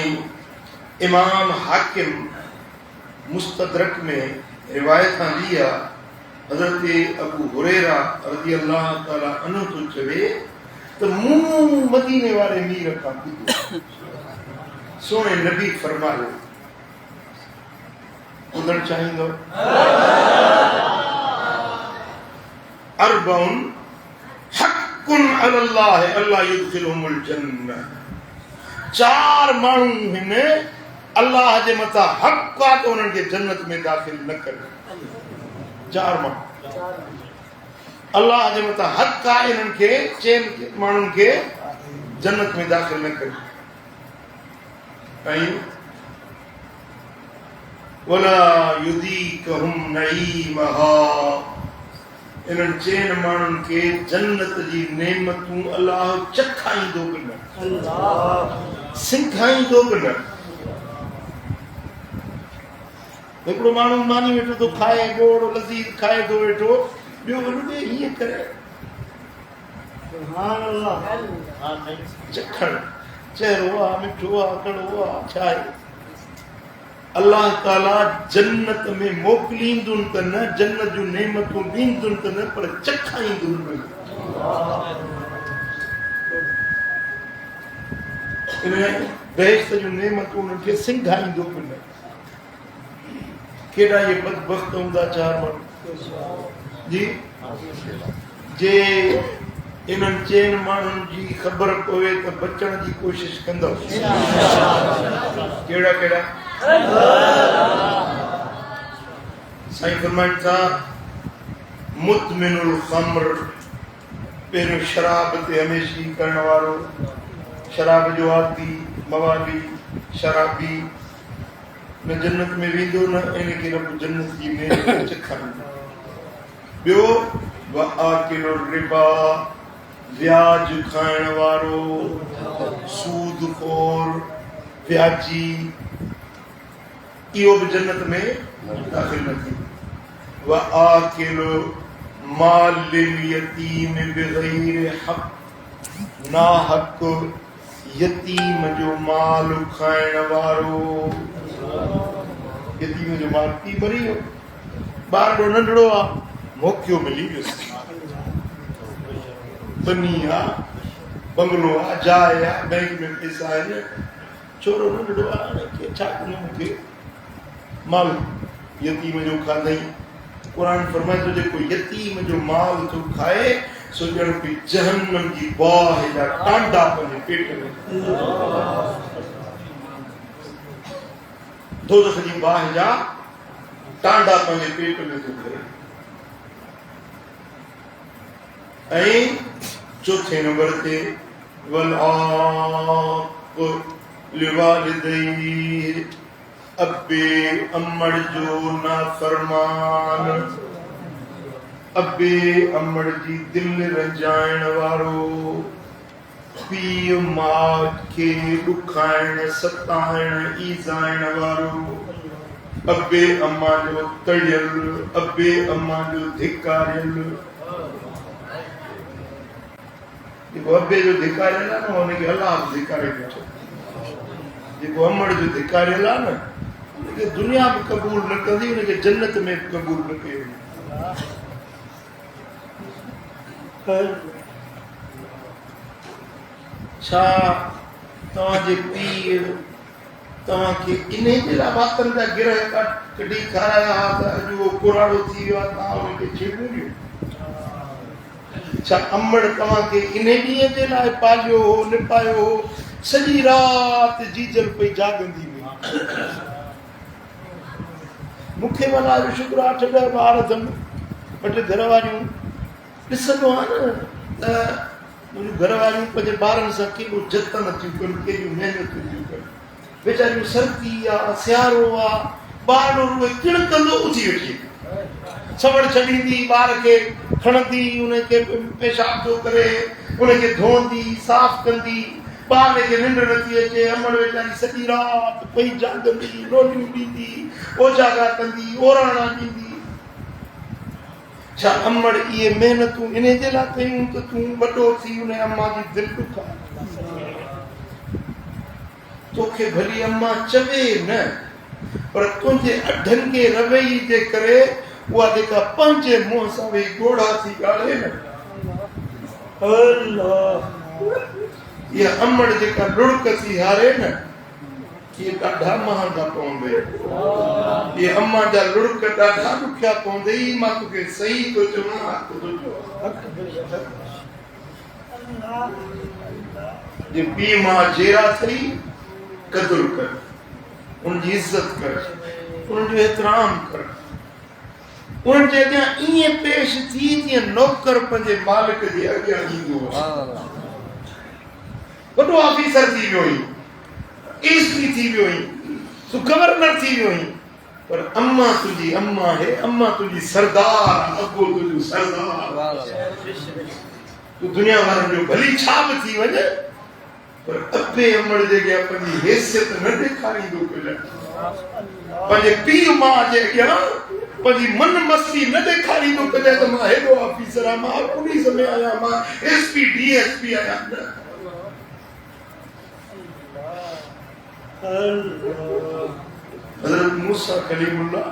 इमाम हाकिम मुस्तदरक में रिवायत आंदी आहे हज़रत अबू हुरैरा रज़ी अल्लाह ताला अन्हु तो चवे त मूं मदीने वारे मीर खां ॿुधो सोने नबी फरमायो ॿुधणु चाहींदो अरबउन हक़्क़ुन अलल्लाह अल्लाह युदखिलहुमुल जन्नह 4 माण्हू हिन अल्लाह जे मथां हक़ आहे त उन्हनि खे जन्नत में दाख़िल न करे 4 माण्हू अल्लाह जे मथां हक़ आहे इन्हनि खे 6 माण्हुनि खे जन्नत में दाख़िल न करे ऐं वला युदीकहुम नईमहा इन्हनि 6 माण्हुनि खे जन्नत जी नेमतूं अल्लाह चखाईंदो बि न सिंखाईंदो बि न हिकिड़ो माण्हू मानी वेठो थो खाए गोड़ लज़ीज़ खाए थो वेठो ॿियो ॿुधे हीअं करे चखण चेहरो आ मिठो आ कड़ो आ छा आहे अल्लाह ताला जन्नत में मोकिलींदुनि त न जन्नत जूं नेमतूं ॾींदुनि त न पर चखाईंदुनि इन बेहश्त जूं नेमतूं उन्हनि खे सिंघाईंदो बि न केॾा इहे बदबख़्त हूंदा चार माण्हू जी जे इन्हनि चइनि माण्हुनि जी ख़बर पवे त बचण जी कोशिश कंदव कहिड़ा कहिड़ा साईं फरमाइनि था मुतमिनुल ख़म्र पहिरियों शराब ते हमेशगी करण वारो शराब जो आदी मवाली शराबी न जन्नत में वेंदो न इनखे रब जन्नत जी नेमत चखाईंदो ॿियो वआकिलु रिबा व्याज खाइण वारो सूदखोर व्याजी इहो बि जन्नत में दाख़िल न थींदो वआकिलु माल यतीम बिग़ैर हक़ ना हक़ यतीम जो माल खाइण वारो यतीम जो माल पी मरी वियो ॿार नंढड़ो आहे मौक़ो मिली वियुसि बनी आहे बंगलो आहे जाइ आहे बैंक में पैसा आहिनि छोरो नंढड़ो आहे छा कंदो मूंखे माल यतीम जो खाधई क़ुर फरमाए थो जेको यतीम जो माल थो खाए सो ॼण कोई जहन्नम जी बाहि जा टांडा पंहिंजे पेट में दोज़ख जी बाहि जा टांडा पंहिंजे पेट में थो करे ऐं चौथे नंबर ते वलआक़ लिवालिदैहि अब्बे अम्मड़ जो नाफरमान अब्बे अम्मड़ जी दिल रंजाइण वारो पीउ माउ खे ॾुखाइण सताइण ईज़ाइण वारो अब्बे अम्मा जो तड़ियल अब्बे अम्मा जो धिकारियल जेको अब्बे जो धिकारियल आहे न हुनखे अलाह धिकारे वेठो जेको अम्मड़ जो धिकारियल आहे न उनखे दुनिया बि क़बूल न कंदी उनखे जन्नत में बि क़बूल न कयो छा तव्हांजे पीउ तव्हांखे इन जे लाइ वातनि जा गिरह कढी खाराया हा त अॼु उहो कुराड़ो थी वियो आहे तव्हां उनखे छेड़ो ॾियो छा अम्मड़ तव्हांखे इन ॾींहं जे लाइ पालियो हो निपायो हो सॼी राति जीजल पई जागंदी हुई मूंखे भला शुक्र 8-10 ॿार अथमि ॿ टे घर वारियूं ॾिसंदो आहे न त मुंहिंजूं घर वारियूं पंहिंजे ॿारनि सां केॾो जतन थियूं कनि कहिड़ियूं महिनतूं थियूं कनि वेचारियूं सर्दी आहे सियारो आहे ॿार उहे किणकंदो उथी वेठी सवड़ छॾींदी ॿार खे खणंदी उनखे पेशाब थो करे उनखे धोअंदी साफ़ कंदी ॿार खे निंड नथी अचे अमड़ वेचारी सॼी राति पई जागंदी रोटियूं ॾींदी ओजागा कंदी ओराणा ॾींदी छा अमड़ इहे महिनतूं इन जे लाइ कयूं त तूं वॾो थी उन अम्मा जी दिलि ॾुखाए तोखे भली अम्मा चवे न पर तुंहिंजे अढनि खे रवैये जे करे उहा जेका पंहिंजे मुंहं सां वेही ॻोढ़ा थी ॻाल्हि न इहा अमड़ जेका लुड़क थी हारे न इहे ॾाढा महांगा पवंदे इहे अम्मा जा लुड़क ॾाढा ॾुखिया पवंदई मां तोखे सही थो चवां जे पीउ मां जहिड़ा अथई क़दुरु कर उनजी इज़त कर उनजो एतिराम कर उन्हनि जे अॻियां ईअं पेश थी जीअं नौकर पंहिंजे मालिक जे अॻियां ईंदो वॾो ऑफिसर थी वियो हुई एसपी थी वियो हुई तूं गवर्नर थी वियो हुई पर अम्मा तुंहिंजी अम्मा है अम्मा तुंहिंजी सरदार अबो तुंहिंजो सरदार तूं दुनिया वारनि जो भली छा बि थी वञे पर अबे अमड़ जे अॻियां पंहिंजी हैसियत न ॾेखारींदो पंहिंजे पीउ माउ जे अॻियां पंहिंजी मन मस्ती न ॾेखारींदो कॾहिं त मां हेॾो ऑफिसर आहियां, मां पुलिस में आहियां, मां SP DSP आहियां। हज़रत मूसा कलीमुल्लाह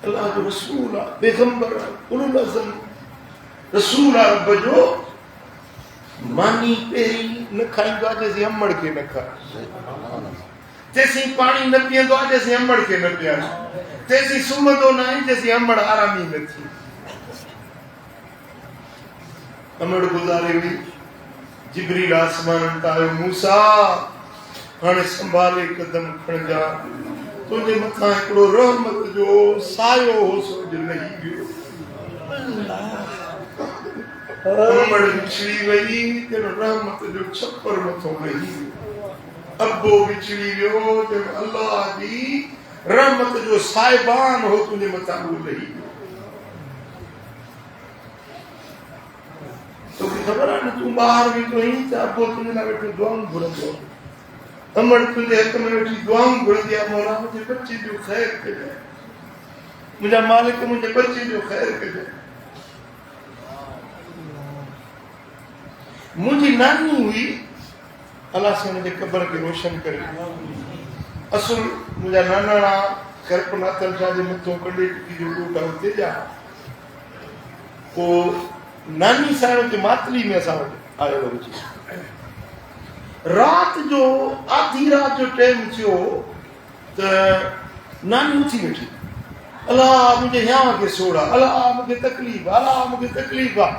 अल्लाह जो रसूल आहे, पैगंबर आहे, उलुल अज़म रसूल आहे रब जो। मानी पहिरीं न खाईंदो आहे जेसीं अमड़ खे न खाए, तेसीं पाणी न पीअंदो आहे जेसीं अमड़ खे न पीआरे, तेसीं सुम्हंदो न आहे जेसीं अमड़ आरामी न थी। अमड़ गुज़ारे हुई, जिब्रील आसमाननि तां आयो, मूसा हाणे संभाले कदम खणजा, तुंहिंजे मथां हिकिड़ो रहमत जो सायो हो सो लही वियो। अमड़ विछड़ी वई त रहमत जो छप्पर मथो लही वियो। अबो विछड़ी वियो त अल्लाह जी रहमत जो साहिबान हो तुंहिंजे मथां उहो लही वियो। तोखे ख़बर आहे न, तूं ॿाहिरि वेठो आहीं त अबो तुंहिंजे लाइ वेठो दुआऊं घुरंदो, अमड़ तुंहिंजे हथ में वेठी दुआऊं घुरंदी आहे, मौला मुंहिंजे बचे जो ख़ैर कजांइ, मुंहिंजा मालिक मुंहिंजे बचे जो ख़ैर कजांइ। मुंहिंजी नानी हुई, अल्लाह से हुनजे क़ब्र खे रोशन करे। असुल मुंहिंजा नानाणा करपनाथल शाह जे मथां कंडे टुकी जो ॾोट आहे, हुते जा पोइ नानी साहिब जे मातली में असां वटि आयो हुजे। रात जो आधी रात जो टाइम थियो त नानी उथी वेठी, अल्लाह मुंहिंजे हियांव खे सोड़ा, अल्लाह मूंखे तकलीफ़ आहे, अल्लाह मूंखे तकलीफ़ आहे।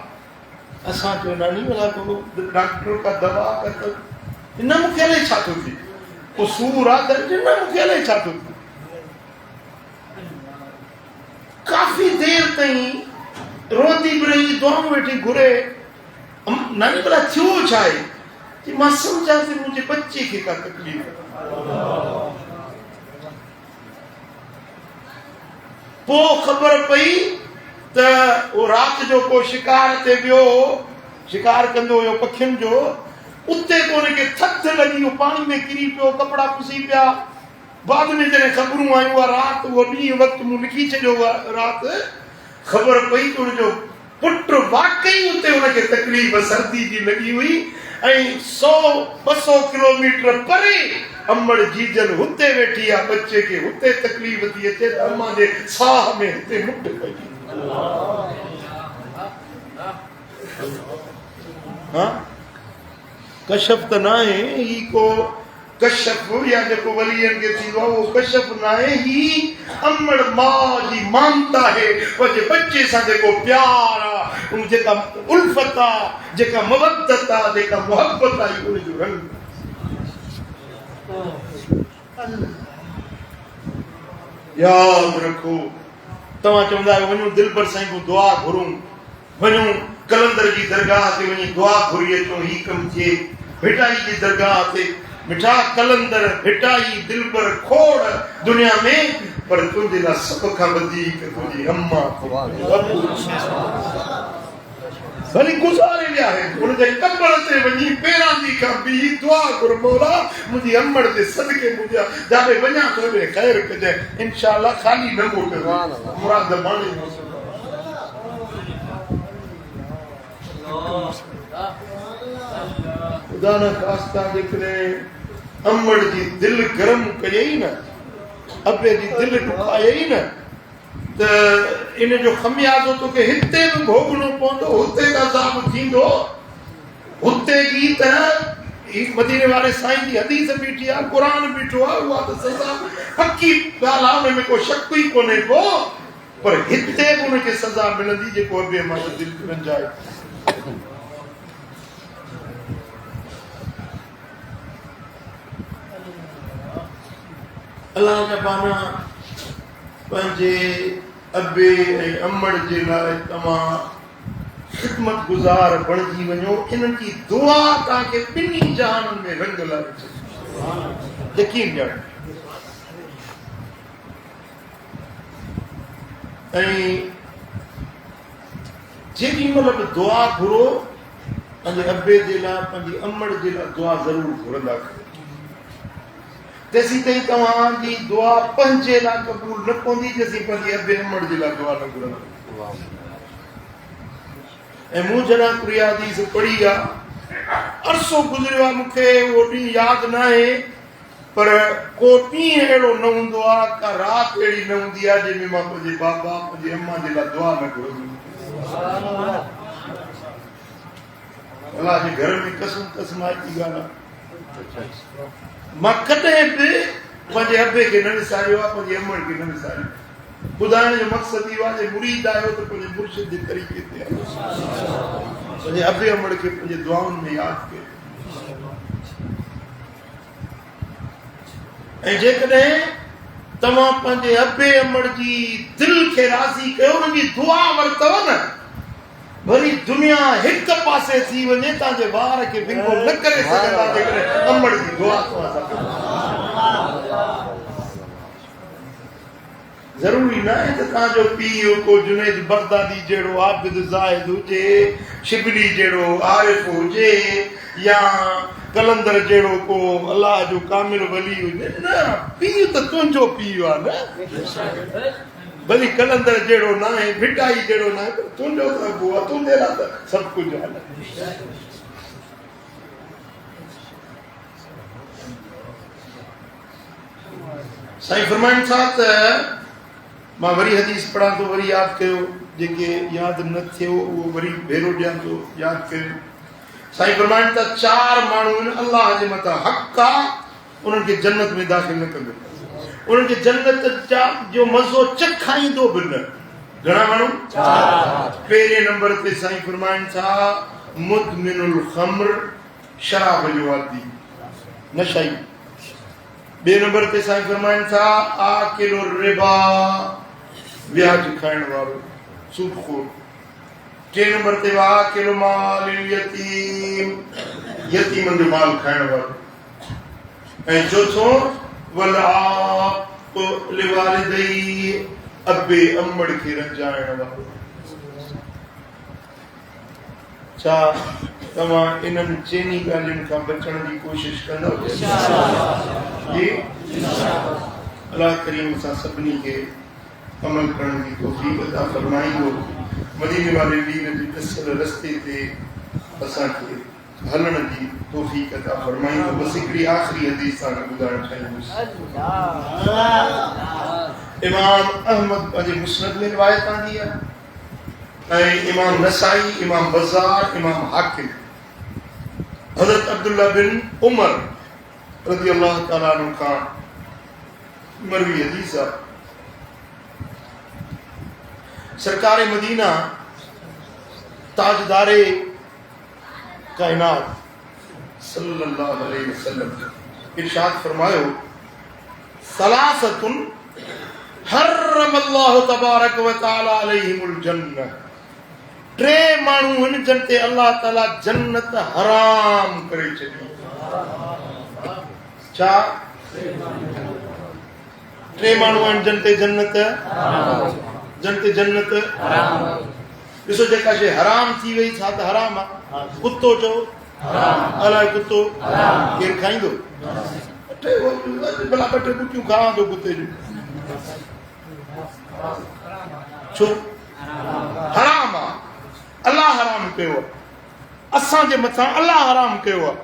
असां चयो नानी अल्लाह को डॉक्टर का दवा कर, न मूंखे अलाए छा थो थिए, पोइ सूर आहे दर्द, न मूंखे अलाए छा थो थिए। काफ़ी देर ताईं रोती बि रही, दुआऊं वेठी घुरे। नानी भला थियो छा आहे? कि मां सम्झां थी मुंहिंजे बच्चे खे का तकलीफ़ आहे। पोइ ख़बर पई त उहो राति जो को शिकार ते वियो, शिकार कंदो हुयो पखियुनि जो, उते को हुनखे थधि लॻी, उहो पाणी में किरी पियो, कपिड़ा पुसी पिया। बाद में जॾहिं ख़बरूं आयूं, राति उहो ॾींहुं वक़्तु मूं लिखी छॾियो, राति ख़बर पई त हुनजो पुटु वाकई उते हुनखे तकलीफ़ सर्दी जी लॻी हुई, ऐं 100-200 किलोमीटर परे अमड़ जीजल हुते वेठी आहे, बच्चे खे हुते तकलीफ़ थी अचे त अम्मा जे साह में हुते मुठ पई। हाँ कशफ त न आहे ही, को कशफ या जेको वलियनि खे थींदो आहे उहो कशफ न आहे, ही अमड़ माउ जी ममता आहे, पंहिंजे बच्चे सां जेको प्यार आहे, जेका उल्फत आहे, जेका मवदत आहे, जेका मोहब्बत आहे, उनजो रंग। यादि रखो, तव्हां चवंदा आहियो वञूं दिलबर साईं को दुआ घुरूं, वञूं कलंदर जी दरगाह ते वञी दुआ घुरी अचूं, ही कमु थिए। भिटाई जी दरगाह ते मिठा कलंदर, भिटाई, दिलबर, खोड़ दुनिया में, पर तुंहिंजे लाइ सभ खां वधीक तुंहिंजी अम्मा भली गुज़ारे विया आहिनि, हुनजे कब्र ते वञी पेरांदी खां बि दुआ घुर, मौला मुंहिंजी अमड़ जे सदके मुंहिंजा जाॾे वञा थो ॾे ख़ैर कजांइ, इंशाअल्लाह ख़ाली न मोटंदो, मुराद माणे ख़ुदा न ख़ास्ता जेकॾहिं अमड़ जी दिलि गरम कयई न, अबे जी दिलि ॾुखायई न, त इन जो खमियाज़ो तोखे हिते बि भोगणो पवंदो, हुते बि अज़ाब थींदो। हुते जी तरह मदीने वारे साईं जी हदीस बीठी आहे, क़ुर बीठो आहे, उहा त सज़ा पकी ॻाल्हि आहे, हुन में को शक ई कोन्हे को, पर हिते बि हुनखे सज़ा मिलंदी जेको अबे मां दिलि रंजाए। अल्लाह जा बाना पंहिंजे अबे ऐं अमड़ जे लाइ तव्हां ख़िदमत गुज़ार बणिजी वञो, इन्हनि जी दुआ तव्हांखे ॿिन्ही जहाननि में रंग लाइ यकीन ॼाण। ऐं जेॾी महिल बि दुआ घुरो, पंहिंजे अबे जे लाइ, पंहिंजी अमड़ जे लाइ दुआ ज़रूरु घुरंदा कयो। तेसी ताईं तव्हांजी दुआ पंहिंजे लाइ क़बूल न पवंदी जेसीं पंहिंजे अबे अमड़ जे लाइ दुआ न घुरंदा। ऐं मूं जॾहिं कुड़ी हदीस पढ़ी आहे, अरसो गुज़रियो आहे, मूंखे उहो ॾींहुं यादि न आहे, पर को ॾींहुं अहिड़ो न हूंदो आहे, का राति अहिड़ी न हूंदी आहे जंहिंमें मां पंहिंजे बाबा पंहिंजे अम्मा जे लाइ दुआ न घुरंदी। अलाह जे घर में कसम कसमाइती ॻाल्हि आहे। मां कॾहिं बि पंहिंजे अबे खे न विसारियो आहे, पंहिंजे अमड़ खे न विसारियो। ॿुधाइण जो मक़सदु इहो आहे, मुरीद आहियो त पंहिंजे मुर्शिद जे तरीक़े ते पंहिंजे अबे अमड़ खे पंहिंजे दुआउनि में यादि कयो। ऐं जेकॾहिं तव्हां पंहिंजे अबे अमड़ जी दिलि खे राज़ी कयो, उनजी दुआ वरितव न, भली दुनिया हिक पासे थी वञे, तव्हांजे वार खे विंगो न करे सघंदा जेकॾहिं अमड़ जी दुआ तव्हां सां कयो। ज़रूरी न आहे त तव्हांजो पीउ को जुनैद बगदादी जहिड़ो आबिद ज़ाहिद हुजे, शिबली जहिड़ो आरिफ हुजे, या कलंदर जहिड़ो को अलाह जो कामिल वली हुजे। न, पीउ त तुंहिंजो पीउ आहे न, भली कलंदर जहिड़ो न आहे, भिटाई जहिड़ो न आहे, पर तुंहिंजो त अबू आहे, तुंहिंजे लाइ त सभु कुझु आहे। साईं फरमाइनि था त मां वरी हदीस पढ़ां थो, वरी यादि कयो, जेके यादि न थियो उहो वरी भेरो ॾियां थो, यादि कयो। साईं फरमाइनि था 4 माण्हू आहिनि अलाह जे मथां हक़ आहे, उन्हनि खे जन्नत में दाख़िल न कंदो, उन्हनि खे जन्नत जो मज़ो चखाईंदो बि न। घणा माण्हू? 4। पहिरें नंबर ते साईं फरमाइनि था मुदमिनुल ख़म्र, शराब जो आदी, नशाई। ॿिए नंबर ते साईं फरमाइनि था आकिलुर रिबा, व्याज खाइण वारो, सूदखोर। 3 नंबर ते आकिलु माल यतीम, यतीमनि जो माल खाइण वारो। ऐं चौथों वलाप लिवालिदई, अबे अमड़ खे रंजाइण वारो। छा तव्हां इन्हनि चइनी ॻाल्हियुनि खां बचण जी कोशिश कंदव? अलाह करीम सां सभिनी खे अमल करण जी तौफ़ीक़ अता फरमाईंदो। मदीने वाले दीन जे ॾिसल रस्ते ते असांखे हलण जी तौफ़ीक़ अता फरमाईंदो। बस हिकिड़ी आख़िरी हदीस सां ॿुधाइण चाहींदुसि। इमाम अहमद पंहिंजे मुस्नद में रिवायत आंदी आहे, ऐं इमाम नसाई, इमाम बज़ार, इमाम हाकिम। हज़रत अब्दुल्ला बिन उमर रज़ी अल्लाह ताला अन्हु खां मरवी हदीस आहे। सरकार मदीना ताजदारे कायनात सल्लल्लाहु अलैहि वसल्लम इरशाद फरमायो, सलासतुन हर्रमल्लाहु तबारक व तआला अलैहिमुल जन्नह। 3 माण्हू आहिनि जिन ते अल्लाह ताला जन्नत हराम करे छॾी। छा? 3 माण्हू आहिनि जिन ते जन्नत हराम। ॾिसो, जेका शइ हराम थी वई, छा त हराम आहे? कुतो चओ अलाए कुतो केरु खाईंदो? भला 2 बुटियूं खावां थो कुते जूं, छो? हराम आहे, अलाह हराम कयो आहे, असांजे मथां अलाह हराम कयो आहे,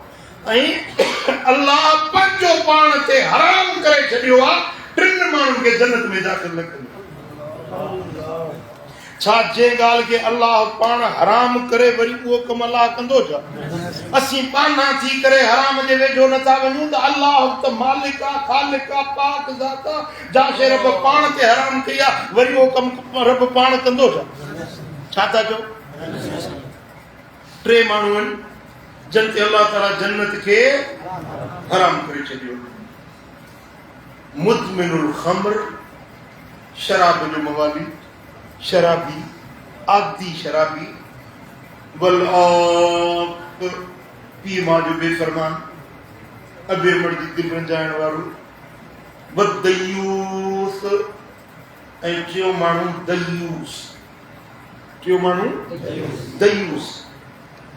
ऐं अलाह पंहिंजो पाण ते हराम करे छॾियो आहे। 3 माण्हुनि खे जन्नत में दाख़िल न कंदो। छा जंहिं ॻाल्हि खे अलाह पाण हराम करे वरी उहो कमु अलाह कंदो छा? असीं पाना थी करे हराम जे वेझो नथा वञूं त अलाह त मालिक आहे, ख़ालिक आहे, पाक ज़ात आहे, जा शइ रब पाण ते हराम कई आहे, वरी उहो कमु रब पाण कंदो छा? छा था चओ? 3 माण्हू आहिनि जिन ते अल्लाह ताला जन्नत खे हराम करे छॾियो। मुदमिनुल ख़म्र, शराब जो मवाली, शराबी, आदि शराबी। वलाप, पीउ मां जो बेफरमान, अबे अमड़ जी दिलि रंजाइण वारो। वदयूस, ऐं 3 माण्हू दयूस। 3 माण्हू दयूस।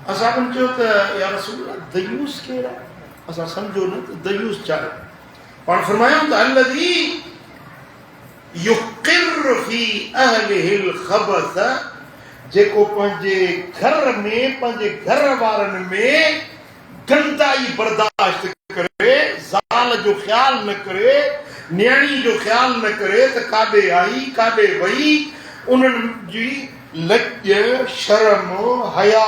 असां चयो त या रसूल दयूस केरु आहे? असां सम्झो न त दयूस छा आहे। पाण फरमायूं त अल्लज़ी युक़िर फी अहलिहिल ख़बस, जेको पंहिंजे घर में पंहिंजे घर वारनि में गंदाई बर्दाश्त करे, ज़ाल जो ख्याल न करे, न्याणी जो ख्याल न करे त काॾे आई काॾे वई, उन्हनि जी लज शर्म हया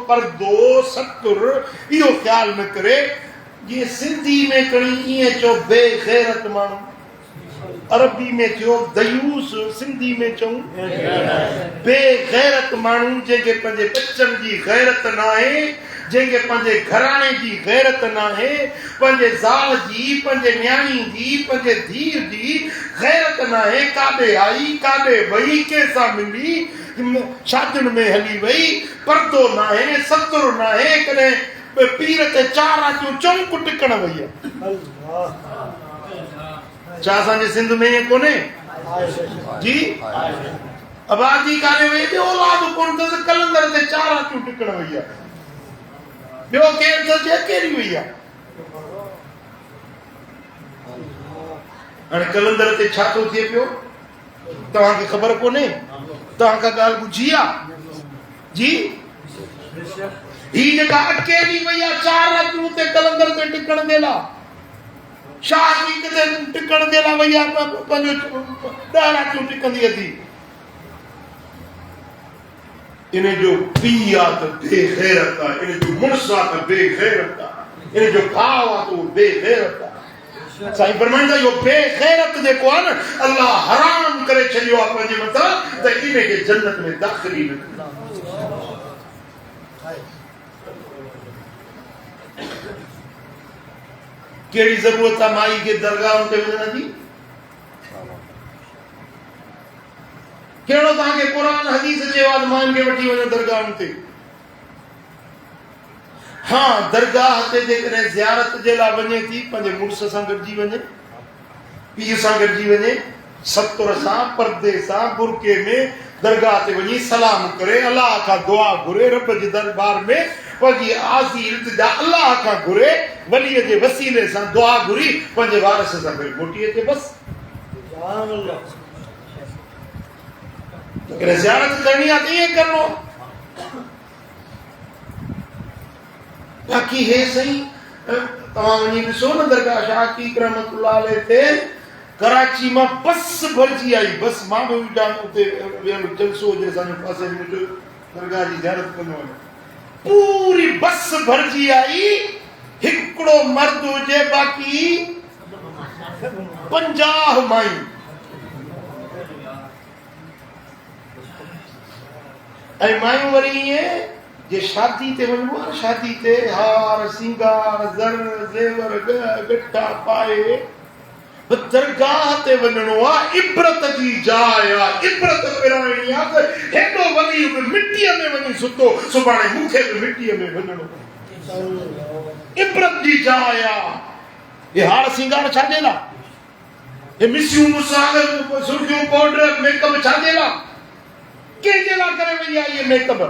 पर्दो सतुर इहो ख्याल न करे। जीअं सिंधी में कणी ईअं चओ बेग़ैरत माण्हू, अरबी में थियो दयूस, सिंधी में चऊं बेग़ैरत माण्हू, जंहिंखे पंहिंजे बच्चनि जी गैरत न आहे, जंहिंखे पंहिंजे घराणे जी गैरत न आहे, पंहिंजे ज़ाल जी, पंहिंजे न्याणी जी, पंहिंजे धीउ जी गैरत न आहे, काॾे आई काॾे वई, कंहिंसां मिली, शादियुनि में हली वई, पर्दो न आहे, सतुर न आहे, कॾहिं पीर ते 4 रातियूं चौंक टिकण वई आहे। छा असांजे सिंध में ईअं कोन्हे जी? आबादी कान्हे वई, ॿियो औलाद कोन अथसि, कलंदर ते 4 रातियूं टिकण वई आहे। ॿियो केरु अथसि, कहिड़ी वई आहे? हाणे कलंदर ते छा थो थिए पियो तव्हांखे ख़बर कोन्हे? तव्हां का ॻाल्हि ॿुधी आहे जी? ही जेका अकेली वई आहे 4 रातियूं ते कलंदर ते टिकण जे लाइ, शाह जी किथे टिकण जे लाइ वई आहे, पंहिंजो 10 रातियूं टिकंदी थी। इन जो पीउ आहे त बेग़ैरत आहे, इन जो मुड़ुसु आहे त बेग़ैरत आहे, इन जो भाउ आहे त उहो बेग़ैरत आहे। साईं फरमाईंदा इहो बेग़ैरत जेको आहे न, अल्लाह हराम करे छॾियो आहे पंहिंजे मथां, त इनखे जन्नत में दाख़िल ई न कंदा। कहिड़ी ज़रूरत आहे माई खे दरगाह ते वञण जी? कहिड़ो तव्हांखे क़ुरान हदीस चयो आहे मायुनि खे वठी वञो दरगाह ते? हाँ, दरगाह ते जेकॾहिं ज़ियारत जे लाइ वञे थी, पंहिंजे मुड़ुस सां गॾिजी वञे, पीउ सां गॾिजी वञे, सतुर सां पर्दे सां बुरके में दरगाह ते वञी सलाम करे, अलाह खां दुआ घुरे, रब जे दरबार में पंहिंजी आज़ी इल्तिजा अलाह खां घुरे, वलीअ जे वसीले सां दुआ घुरी, पंहिंजे वारस सां गॾु मोटी अचे बस। ज़ियारत करणी आहे त ईअं करिणो। बाक़ी हे सही तव्हां वञी ॾिसो न दरगाह शाह अतीक रहमतुल्लाह अलैह ते कराची मां बस भरिजी आई, बस मां बि उते जलसो हुजे असांजे पासे में दरगाह जी ज़ियारत कंदो आहियां, पूरी बस भरिजी आई, हिकिड़ो मर्द हुजे बाक़ी 50 मायूं। ऐं मायूं वरी ईअं जे शादी ते वञबो आहे, शादी ते हार सिंगार ज़र ज़ेवर गट्टा पाए दरगाह ते वञणो आहे, इबरत जी जाइ आहे, इबरत पिराइणी आहे त हेॾो वली बि मिटीअ में वञी सुतो, सुभाणे मूंखे बि मिटीअ में वञणो, इबरत जी जाइ आहे। हे हार सिंगार छाजे लाइ? हे मिसियूं मुसाग सुर्खियूं पाउडर मेकअप छाजे लाइ? कंहिंजे लाइ करे वई आहे इहे मेकअप?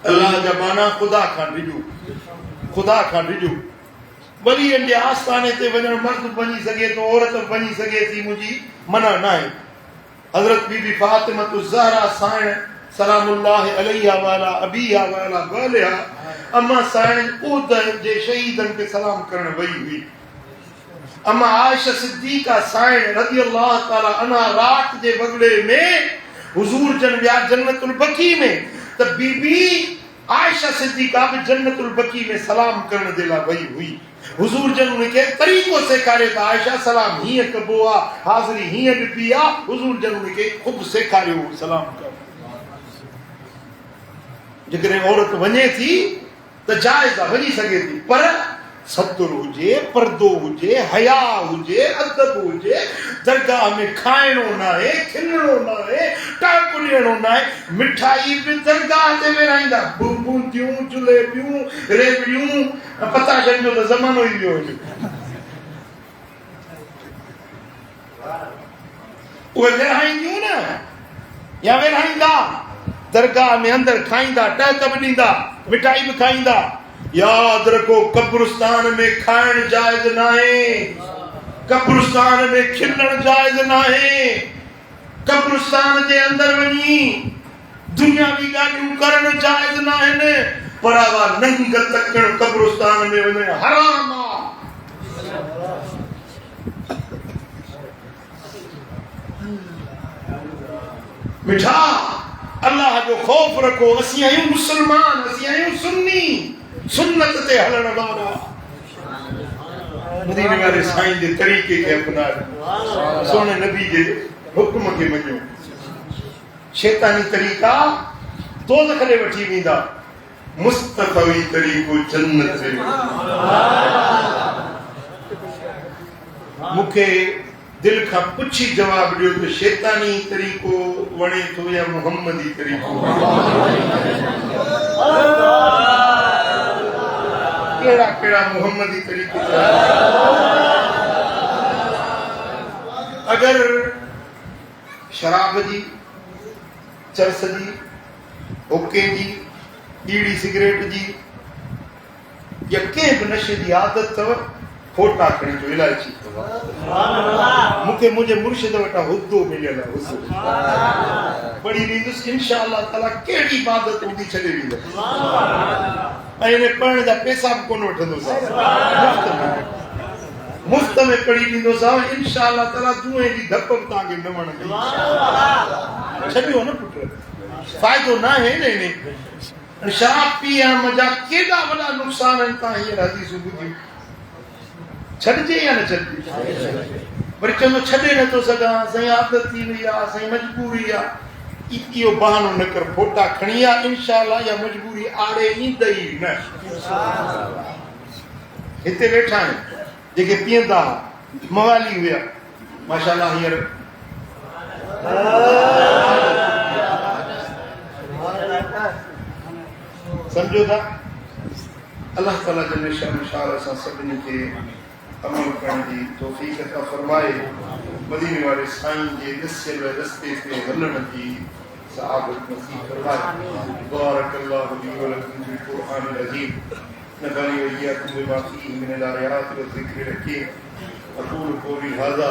अल्लाह जा माना ख़ुदा खां ॾिजो, ख़ुदा खां ॾिजो। वलीअनि जे आस्थाने ते वञणु मर्द वञी सघे थो, औरत वञी सघे थी, मुंहिंजी मना न आहे। हज़रत बीबी फातिमा ज़हरा साइण सलामुल्लाह अलैहा वाला अबीहा वाला बालिहा अम्मा साइण उहद जे शहीदनि खे सलाम करण वई हुई। अम्मा आयशा सिद्दीका साइण रज़ी अल्लाह ताला अन्हा रात जे वॻड़े में हुजूर जन विया जन्नतुल बकी में, त बीबी आयशा सिद्दीका भी जन्नतुल बकी में सलाम करण जे लाइ वई हुई। हुजूर जन उनखे तरीक़ो सेखारे त आयशा सलाम हीअं कबो आहे, हाज़िरी हीअं ॾिबी आहे। हुजूर जन उनखे ख़ुदि सेखारियो सलाम कर। जेकॾहिं औरत वञे थी त जाइज़ आहे, वञी सघे थी, पर सतुर हुजे, पर्दो हुजे, हया हुजे, अदब हुजे। दरगाह में खाइणो न आहे, खिलणो न आहे, टाक ॾियणो न आहे। मिठाई बि दरगाह ते विराईंदा, बूंदियूं, जलेबियूं, रेवड़ियूं, पताशनि जो त ज़मानो ई वियो हुजे। उहे विराईंदियूं न, या विराईंदा, दरगाह में अंदरि खाईंदा, टहक बि ॾींदा, मिठाई बि खाईंदा। याद रखो कब्रिस्तान में खाइण जायज नाहे, कब्रिस्तान में खिलण जायज नाहे, कब्रिस्तान जे अंदर वञी दुनियावी ॻाल्हियूं करण जायज नाहिनि, पर आवा नंग तकण कब्रिस्तान में वञण हराम आहे। मिठा अल्लाह जो खौफ रखो। असीं आहियूं मुसलमान, असीं आहियूं सुन्नी, सुन्नत ते हलण वारा। मदीने वाले साईं जे तरीक़े खे अपनायो, सोने नबी जे हुक्म खे मञो। शैतानी तरीक़ा दोज़ख ॾे वठी वेंदा, मुस्तफ़वी तरीक़ो जन्नत में। मूंखे दिल खां पुछी जवाब ॾियो त शैतानी तरीक़ो वणे थो या मुहम्मदी तरीक़ो? कहिड़ा कहिड़ा मुहम्मदी तरीक़े? अगर शराब जी, चरस जी, हुक्के जी, बीड़ी सिगरेट जी या कंहिं बि नशे जी आदत अथव, फोटा खणी जो इलाज थी। मूंखे मुंहिंजे मुर्शिद वटां हुद्दो मिलियल आहे, हुद्दो पढ़ी ॾींदुसि इंशाअल्लाह ताला। कहिड़ी इबादत हूंदी छॾे ॾींदुसि, ऐं हिन पढ़ण जा पैसा बि कोन वठंदुसि, मुफ़्त में पढ़ी ॾींदुसि इंशाअल्लाह ताला। जुए जी धप बि तव्हांखे न वणंदी। छॾियो न पुट, फ़ाइदो न आहे न हिन। शराब पीअण जा केॾा वॾा नुक़सान आहिनि, तव्हां हींअर हदीसूं ॿुधियूं। छॾिजे या न छॾिजे? वरी चवंदो छॾे नथो सघां, साईं आदत थी वई आहे, साईं मजबूरी आहे। इहो बहानो न कर, फोटा खणी आ इंशाअल्लाह, या मजबूरी आड़े ईंदई न। हिते वेठा आहिनि जेके पीअंदा मवाली हुया, माशाअल्लाह हींअर समझो था। अल्लाह ताला जल शान असां सभिनी खे अमल करण जी तौफ़ीक़ अता फरमाए। मदीने वाले साईं जे दसियल रस्ते ते हलण जी सआदत नसीब फरमाए। बारकल्लाहु ली व लकुम फिल क़ुरआनिल अज़ीम, नफ़अनी व इय्याकुम बिमा फ़ीहि मिनल आयाति व ज़िक्रिल हकीम। अक़ूलु क़ौली हाज़ा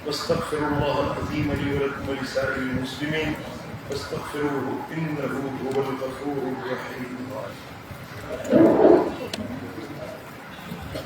वस्तग़फ़िरुल्लाहल अज़ीम ली व लकुम व लिसाइरिल मुस्लिमीन वस्तग़फ़िरूहु इन्नहु हुवल गफ़ूरुर रहीम।